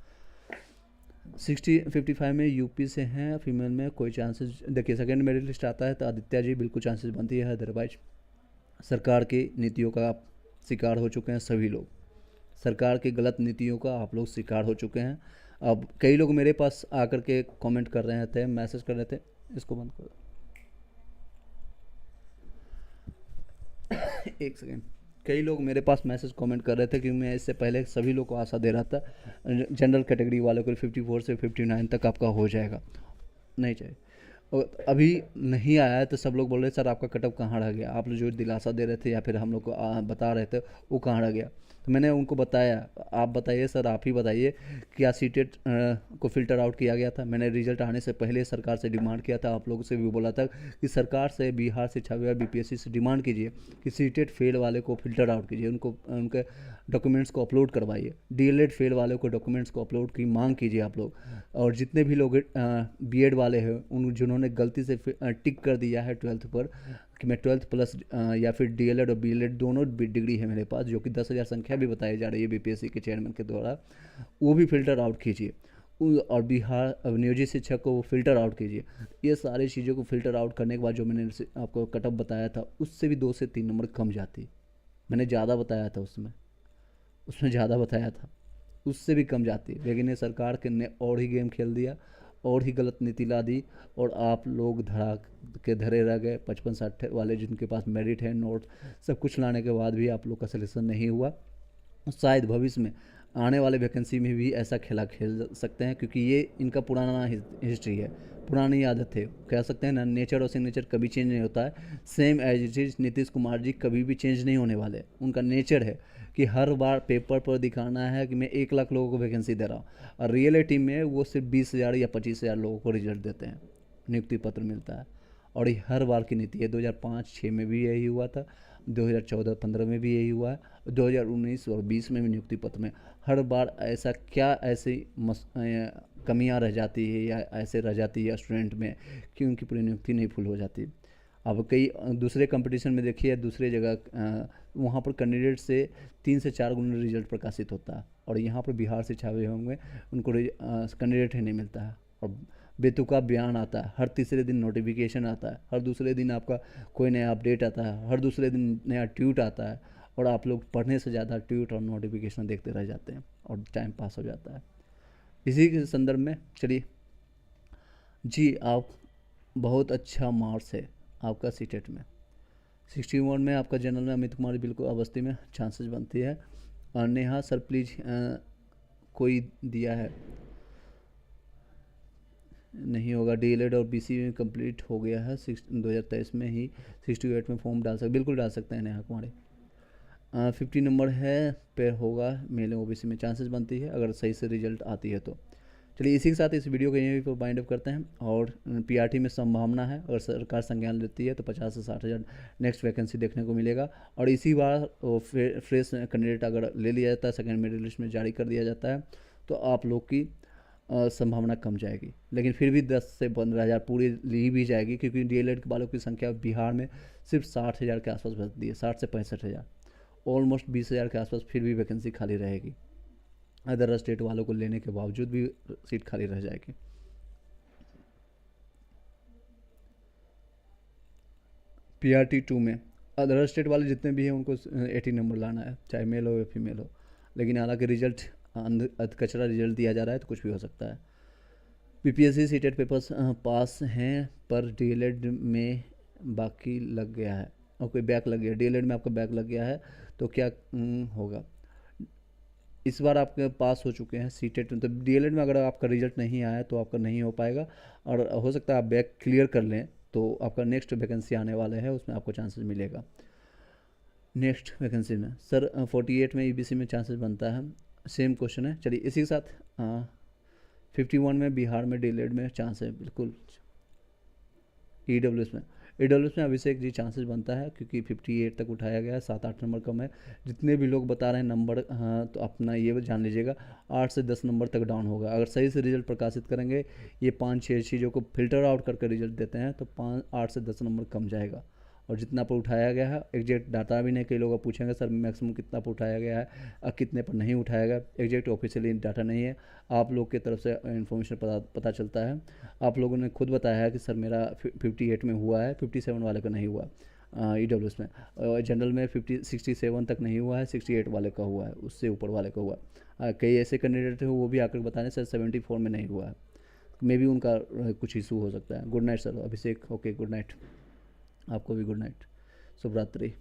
[SPEAKER 1] 55 में यूपी से हैं, फीमेल में कोई चांसेस, देखिए सेकेंड मेरिट लिस्ट आता है तो आदित्य जी बिल्कुल चांसेस बनती है, अदरवाइज सरकार की नीतियों का आप शिकार हो चुके हैं सभी लोग, सरकार की गलत नीतियों का आप लोग शिकार हो चुके हैं। अब कई लोग मेरे पास आकर के कमेंट कर रहे थे, मैसेज कर रहे थे, इसको बंद करो एक सेकेंड। कई लोग मेरे पास मैसेज कमेंट कर रहे थे कि मैं इससे पहले सभी लोग को आशा दे रहा था जनरल कैटेगरी वालों को 54 से 59 तक आपका हो जाएगा, नहीं चाहिए, और अभी नहीं आया है, तो सब लोग बोल रहे सर आपका कटअप कहाँ रह गया, आप लोग जो दिलासा दे रहे थे या फिर हम लोग को बता रहे थे वो कहाँ रह गया। तो मैंने उनको बताया, आप बताइए सर, आप ही बताइए क्या सीटेट को फ़िल्टर आउट किया गया था। मैंने रिजल्ट आने से पहले सरकार से डिमांड किया था, आप लोगों से भी बोला था कि सरकार से, बिहार शिक्षा विभाग, बीपीएससी से डिमांड कीजिए कि सीटेट फेल वाले को फ़िल्टर आउट कीजिए, उनको उनके डॉक्यूमेंट्स को अपलोड करवाइए, डीएलएड फेल वाले को डॉक्यूमेंट्स को अपलोड की मांग कीजिए आप लोग। और जितने भी लोग बीएड वाले हैं उन जिन्होंने गलती से टिक कर दिया है 12th पर कि मैं 12th प्लस या फिर डीएलएड और बीएलएड दोनों डिग्री है मेरे पास, जो कि 10,000 संख्या भी बताई जा रही है बीपीएससी के चेयरमैन के द्वारा, वो भी फ़िल्टर आउट कीजिए। और बिहार नियोजित शिक्षक को फ़िल्टर आउट कीजिए। ये सारी चीज़ों को फ़िल्टर आउट करने के बाद जो मैंने आपको कटअप बताया था उससे भी 2 से 3 नंबर कम जाती, मैंने ज़्यादा बताया था उसमें ज़्यादा बताया था, उससे भी कम जाती, लेकिन ये सरकार के ने और ही गेम खेल दिया और ही गलत नीति ला दी और आप लोग धरा के धरे रह गए। 55-60 वाले जिनके पास मेरिट है, नोट सब कुछ लाने के बाद भी आप लोग का सिलेक्शन नहीं हुआ। शायद भविष्य में आने वाले वैकेंसी में भी ऐसा खेला खेल सकते हैं, क्योंकि ये इनका पुराना हिस्ट्री है, पुरानी आदत है, कह सकते हैं ना, नेचर और सिग्नेचर कभी चेंज नहीं होता है, same as it is. Nitish Kumar ji कभी भी चेंज नहीं होने वाले, उनका नेचर है कि हर बार पेपर पर दिखाना है कि मैं 1 लाख लोगों को वैकेंसी दे रहा हूँ, और रियलिटी में वो सिर्फ 20,000 या 25,000 लोगों को रिजल्ट देते हैं, नियुक्ति पत्र मिलता है। और ये हर बार की नीति है, 2005-6 में भी यही हुआ था, 2014-15 में भी यही हुआ है, 2019 और 20 में भी नियुक्ति पत्र में हर बार ऐसा क्या ऐसी कमियां रह जाती है या ऐसे रह जाती है स्टूडेंट में कि उनकी पूरी नियुक्ति नहीं फुल हो जाती। अब कई दूसरे कंपटीशन में देखिए, दूसरे जगह वहाँ पर कैंडिडेट से 3 से 4 गुना रिजल्ट प्रकाशित होता है, और यहाँ पर बिहार शिक्षा विभाग में उनको कैंडिडेट ही नहीं मिलता है, और बेतुका बयान आता है, हर तीसरे दिन नोटिफिकेशन आता है, हर दूसरे दिन आपका कोई नया अपडेट आता है, हर दूसरे दिन नया ट्वीट आता है, और आप लोग पढ़ने से ज़्यादा ट्वीट और नोटिफिकेशन देखते रह जाते हैं और टाइम पास हो जाता है। इसी के संदर्भ में चलिए जी, आप बहुत अच्छा मार्क्स है आपका सीटेट में। 61 में आपका जनरल में अमित कुमार बिल्कुल अवस्थी में चांसेस बनती है। और नेहा सर प्लीज कोई दिया है नहीं होगा, डीएलएड और बीसी में कंप्लीट हो गया है 2023 में ही 68 में फॉर्म डाल सकते, बिल्कुल डाल सकते हैं नेहा कुमारी। 50 नंबर है पे होगा मेल ओबीसी में चांसेस बनती है अगर सही से रिजल्ट आती है तो। चलिए इसी के साथ इस वीडियो को यहीं पर बाइंड अप करते हैं। और पीआरटी में संभावना है अगर सरकार संज्ञान लेती है तो 50 से 60 हज़ार नेक्स्ट वैकेंसी देखने को मिलेगा। और इसी बार फ्रेश कैंडिडेट अगर ले लिया जाता है, सेकेंड मेरिट लिस्ट में जारी कर दिया जाता है, तो आप लोग की संभावना कम जाएगी। लेकिन फिर भी 10 से 15 हज़ार पूरी ली भी जाएगी, क्योंकि डीएलएड वालों की संख्या बिहार में सिर्फ 60 हज़ार के आसपास बचती है, 60 से 65 हज़ार, ऑलमोस्ट 20 हज़ार के आसपास फिर भी वैकेंसी खाली रहेगी। अदर स्टेट वालों को लेने के बावजूद भी सीट खाली रह जाएगी। पीआरटी 2 में अदर स्टेट वाले जितने भी हैं उनको 80 नंबर लाना है, चाहे मेल हो या फीमेल हो। लेकिन हालांकि रिजल्ट कचरा रिजल्ट दिया जा रहा है तो कुछ भी हो सकता है। बीपीएससी सीटेट पेपर्स पास हैं पर डीएलएड में बाकी लग गया है, और कोई बैक लग गया, डीएलएड में आपका बैक लग गया है तो क्या होगा? इस बार आपके पास हो चुके हैं सीटेट में, तो डीएलएड में अगर आपका रिजल्ट नहीं आया तो आपका नहीं हो पाएगा, और हो सकता है आप बैक क्लियर कर लें तो आपका नेक्स्ट वैकेंसी आने वाले हैं उसमें आपको चांसेस मिलेगा। नेक्स्ट वैकेंसी में सर 48 में ईबीसी में चांसेस बनता है, सेम क्वेश्चन है। चलिए इसी के साथ 51 में बिहार में डीएलएड में चांस है बिल्कुल। ईडब्ल्यूएस में अभिषेक जी चांसेस बनता है, क्योंकि 58 तक उठाया गया है, 7-8 नंबर कम है। जितने भी लोग बता रहे हैं नंबर, हाँ, तो अपना ये जान लीजिएगा 8 से 10 नंबर तक डाउन होगा। अगर सही से रिजल्ट प्रकाशित करेंगे, ये 5-6 चीज़ों को फिल्टर आउट करके रिजल्ट देते हैं, तो 8 से 10 नंबर कम जाएगा। और जितना पर उठाया गया है एग्जैक्ट डाटा भी नहीं, कई लोग पूछेंगे सर मैक्सिमम कितना पर उठाया गया है, कितने पर नहीं उठाया गया, एग्जैक्ट ऑफिशियली डाटा नहीं है, आप लोग की तरफ से इन्फॉर्मेशन पता चलता है। आप लोगों ने खुद बताया है कि सर मेरा 58 में हुआ है, 57 वाले का नहीं हुआ ईडब्ल्यूएस में, जनरल में 67 तक नहीं हुआ है, 68 वाले का हुआ है, उससे ऊपर वाले का हुआ है। कई ऐसे कैंडिडेट हैं वो भी आकर बताने सर 74 में नहीं हुआ है, मे भी उनका कुछ इशू हो सकता है। गुड नाइट सर अभिषेक, ओके गुड नाइट, आपको भी गुड नाइट, शुभ रात्रि।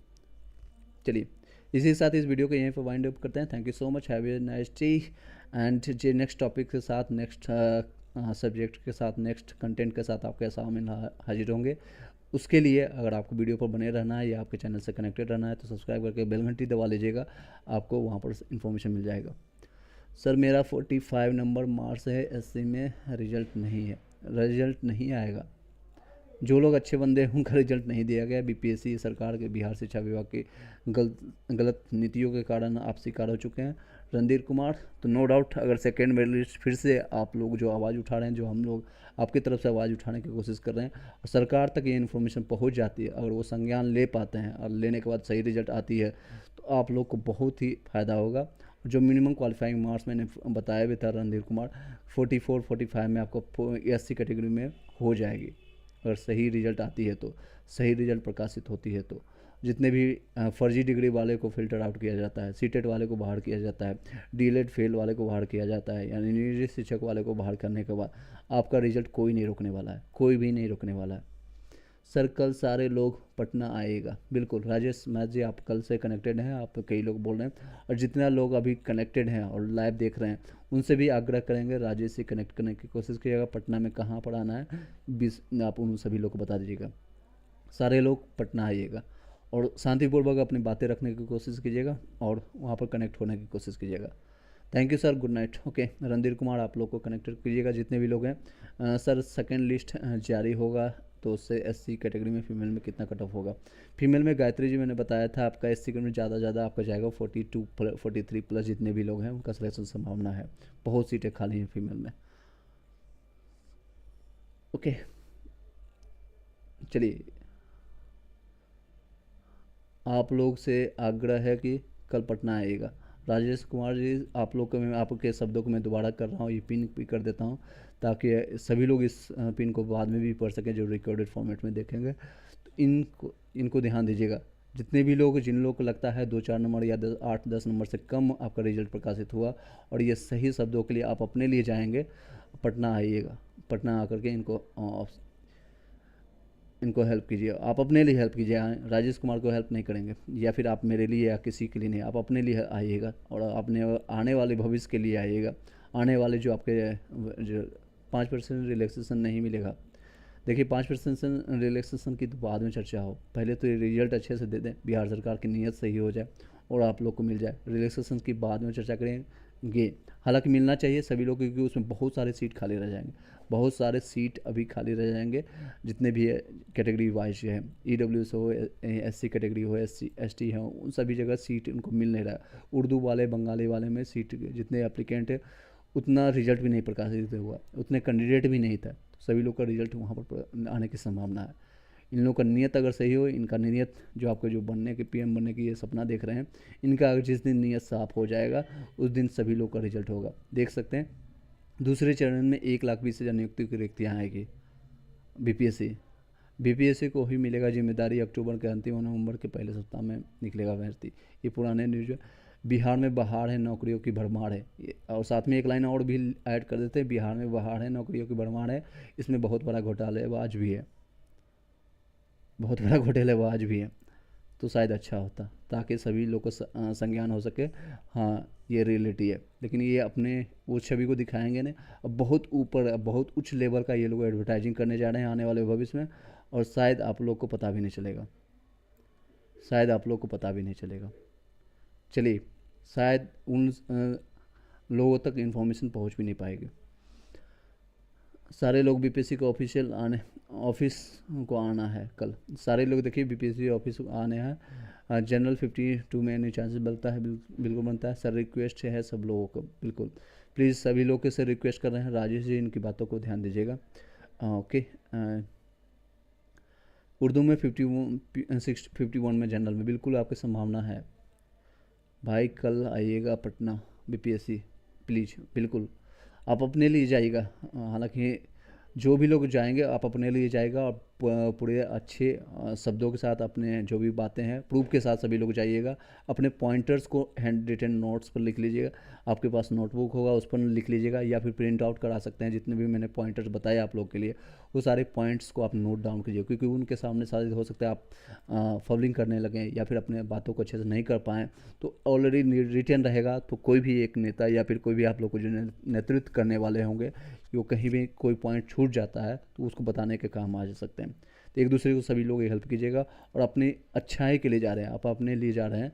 [SPEAKER 1] चलिए इसी के साथ इस वीडियो को यहीं पर वाइंड अप करते हैं। Thank you so much, have a nice day. And J next topic के साथ, नेक्स्ट सब्जेक्ट के साथ, नेक्स्ट कंटेंट के साथ आपके सामने हाजिर होंगे। उसके लिए अगर आपको वीडियो पर बने रहना है या आपके चैनल से कनेक्टेड रहना है तो सब्सक्राइब करके बेल घंटी दबा लीजिएगा, आपको वहाँ पर इन्फॉर्मेशन मिल जाएगा। सर मेरा 45 नंबर मार्क्स है, एससी में रिजल्ट नहीं है, रिजल्ट नहीं आएगा। जो लोग अच्छे बंदे हैं उनका रिजल्ट नहीं दिया गया। बीपीएससी सरकार के, बिहार शिक्षा विभाग की गलत नीतियों के कारण आप शिकार हो चुके हैं। रणधीर कुमार, तो नो डाउट अगर सेकेंड मेरिट लिस्ट फिर से आप लोग जो आवाज़ उठा रहे हैं, जो हम लोग आपकी तरफ से आवाज़ उठाने की कोशिश कर रहे हैं, और सरकार तक ये इन्फॉर्मेशन पहुंच जाती है, अगर वो संज्ञान ले पाते हैं और लेने के बाद सही रिजल्ट आती है तो आप लोग को बहुत ही फ़ायदा होगा। जो मिनिमम क्वालिफाइंग मार्क्स मैंने बताया भी था रणधीर कुमार, 44-45 में आपको एससी कैटेगरी में हो जाएगी अगर सही रिजल्ट आती है तो, सही रिजल्ट प्रकाशित होती है तो। जितने भी फर्जी डिग्री वाले को फिल्टर आउट किया जाता है, सीटेट वाले को बाहर किया जाता है, डीएलएड फेल वाले को बाहर किया जाता है, यानी निजी शिक्षक वाले को बाहर करने के बाद आपका रिजल्ट कोई नहीं रोकने वाला है, कोई भी नहीं रोकने वाला है। सर कल सारे लोग पटना आएगा, बिल्कुल राजेश मैथ जी आप कल से कनेक्टेड हैं, आप कई लोग बोल रहे हैं, और जितना लोग अभी कनेक्टेड हैं और लाइव देख रहे हैं उनसे भी आग्रह करेंगे राजेश से कनेक्ट करने की कोशिश कीजिएगा। पटना में कहाँ पर आना है 20 आप उन सभी लोग को बता दीजिएगा। सारे लोग पटना आइएगा और शांतिपूर्वक अपनी बातें रखने की कोशिश कीजिएगा और वहाँ पर कनेक्ट होने की कोशिश कीजिएगा। Thank you sir, good night. Okay Randhir Kumar आप लोग को कनेक्टेड कीजिएगा जितने भी लोग हैं। सर सेकेंड लिस्ट जारी होगा तो उससे एससी कैटेगरी में फीमेल में कितना कट ऑफ होगा? फीमेल में गायत्री जी मैंने बताया था आपका एससी में ज़्यादा आपका जाएगा 42-43 प्लस, जितने भी लोग हैं उनका सिलेक्शन संभावना है, बहुत सीटें खाली हैं फीमेल में। ओके चलिए, आप लोग से आग्रह है कि कल पटना आइएगा, राजेश कुमार जी, आप लोग को मैं आपके शब्दों को मैं दोबारा कर रहा हूँ, ये पिन भी कर देता हूँ ताकि सभी लोग इस पिन को बाद में भी पढ़ सकें जो रिकॉर्डेड फॉर्मेट में देखेंगे। तो इनको इनको ध्यान दीजिएगा। जितने भी लोग जिन लोगों को लगता है 2-4 नंबर या 8-10 नंबर से कम आपका रिजल्ट प्रकाशित हुआ और ये सही शब्दों के लिए आप अपने लिए जाएंगे, पटना आइएगा। पटना आकर के इनको हेल्प कीजिए, आप अपने लिए हेल्प कीजिए। राजेश कुमार को हेल्प नहीं करेंगे या फिर आप मेरे लिए या किसी के लिए नहीं, आप अपने लिए आइएगा और अपने आने वाले भविष्य के लिए आइएगा। आने वाले जो आपके जो 5% रिलैक्सेशन नहीं मिलेगा, देखिए 5% रिलैक्सेशन की तो बाद में चर्चा हो, पहले तो ये रिजल्ट अच्छे से दे दें, बिहार सरकार की नीयत सही हो जाए और आप लोग को मिल जाए। रिलैक्सेशन की बाद में चर्चा करेंगे, हालांकि मिलना चाहिए सभी लोग, क्योंकि उसमें बहुत सारे सीट खाली रह जाएंगे, बहुत सारे सीट अभी खाली रह जाएंगे। जितने भी कैटेगरी वाइज है, EWS हो, SC कैटेगरी हो, SC ST हो, उन सभी जगह सीट उनको मिल नहीं रहा। उर्दू वाले बंगाली वाले में सीट जितने एप्लीकेंट है उतना रिजल्ट भी नहीं प्रकाशित हुआ, उतने कैंडिडेट भी नहीं था, तो सभी लोग का रिजल्ट वहाँ पर आने की संभावना है। इन लोगों का नियत अगर सही हो, इनका नियत जो आपके जो बनने के PM बनने की ये सपना देख रहे हैं, इनका अगर जिस दिन नियत साफ हो जाएगा उस दिन सभी लोग का रिजल्ट होगा। देख सकते हैं दूसरे चरण में 1,20,000 नियुक्ति की रिक्तियाँ आएगी। BPSC को ही मिलेगा जिम्मेदारी, अक्टूबर के अंतिम और नवंबर के पहले सप्ताह में निकलेगा भर्ती। ये पुराने न्यूज है। बिहार में बहार है, नौकरियों की भरमार है, और साथ में एक लाइन और भी ऐड कर देते हैं, बिहार में बहार है, नौकरियों की भरमार है। इसमें बहुत बड़ा घोटालेबाज भी है, बहुत बड़ा घोटालेबाज भी है, तो शायद अच्छा होता ताकि सभी लोग को संज्ञान हो सके, हाँ ये रियलिटी है। लेकिन ये अपने वो छवि को दिखाएंगे ना, अब बहुत ऊपर, अब बहुत उच्च लेवल का ये लोग एडवर्टाइजिंग करने जा रहे हैं आने वाले भविष्य में, और शायद आप लोग को पता भी नहीं चलेगा, शायद आप लोग को पता भी नहीं चलेगा। चलिए, शायद उन लोगों तक इन्फॉर्मेशन पहुंच भी नहीं पाएगी। सारे लोग BPSC को ऑफिस को आना है कल, सारे लोग देखिए BPSC ऑफिस आने हैं। जनरल 52 में एनी चांसेस बनता है, बिल्कुल बनता है सर। रिक्वेस्ट है सब लोगों को, बिल्कुल प्लीज़ सभी लोग के से रिक्वेस्ट कर रहे हैं, राजेश जी इनकी बातों को ध्यान दीजिएगा। ओके, उर्दू में 51 में जनरल में बिल्कुल आपकी संभावना है भाई। कल आइएगा पटना BPSC प्लीज़, बिल्कुल आप अपने लिए जाइएगा। हालांकि जो भी लोग जाएंगे आप अपने लिए जाएगा, और पूरे अच्छे शब्दों के साथ अपने जो भी बातें हैं प्रूफ के साथ सभी लोग जाइएगा। अपने पॉइंटर्स को हैंड रिटन नोट्स पर लिख लीजिएगा, आपके पास नोटबुक होगा उस पर लिख लीजिएगा, या फिर प्रिंट आउट करा सकते हैं। जितने भी मैंने पॉइंटर्स बताए आप लोग के लिए, वो सारे पॉइंट्स को आप नोट डाउन कीजिए, क्योंकि उनके सामने शायद हो सकता है आप फबलिंग करने लगें या फिर अपने बातों को अच्छे से नहीं कर पाएँ, तो ऑलरेडी रिटन रहेगा। तो कोई भी एक नेता या फिर कोई भी आप लोग को जो नेतृत्व करने वाले होंगे, वो कहीं भी कोई पॉइंट छूट जाता है तो उसको बताने के काम आ जा सकते हैं। तो एक दूसरे को सभी लोग हेल्प कीजिएगा, और अपनी अच्छाई के लिए जा रहे हैं, आप अपने लिए जा रहे हैं,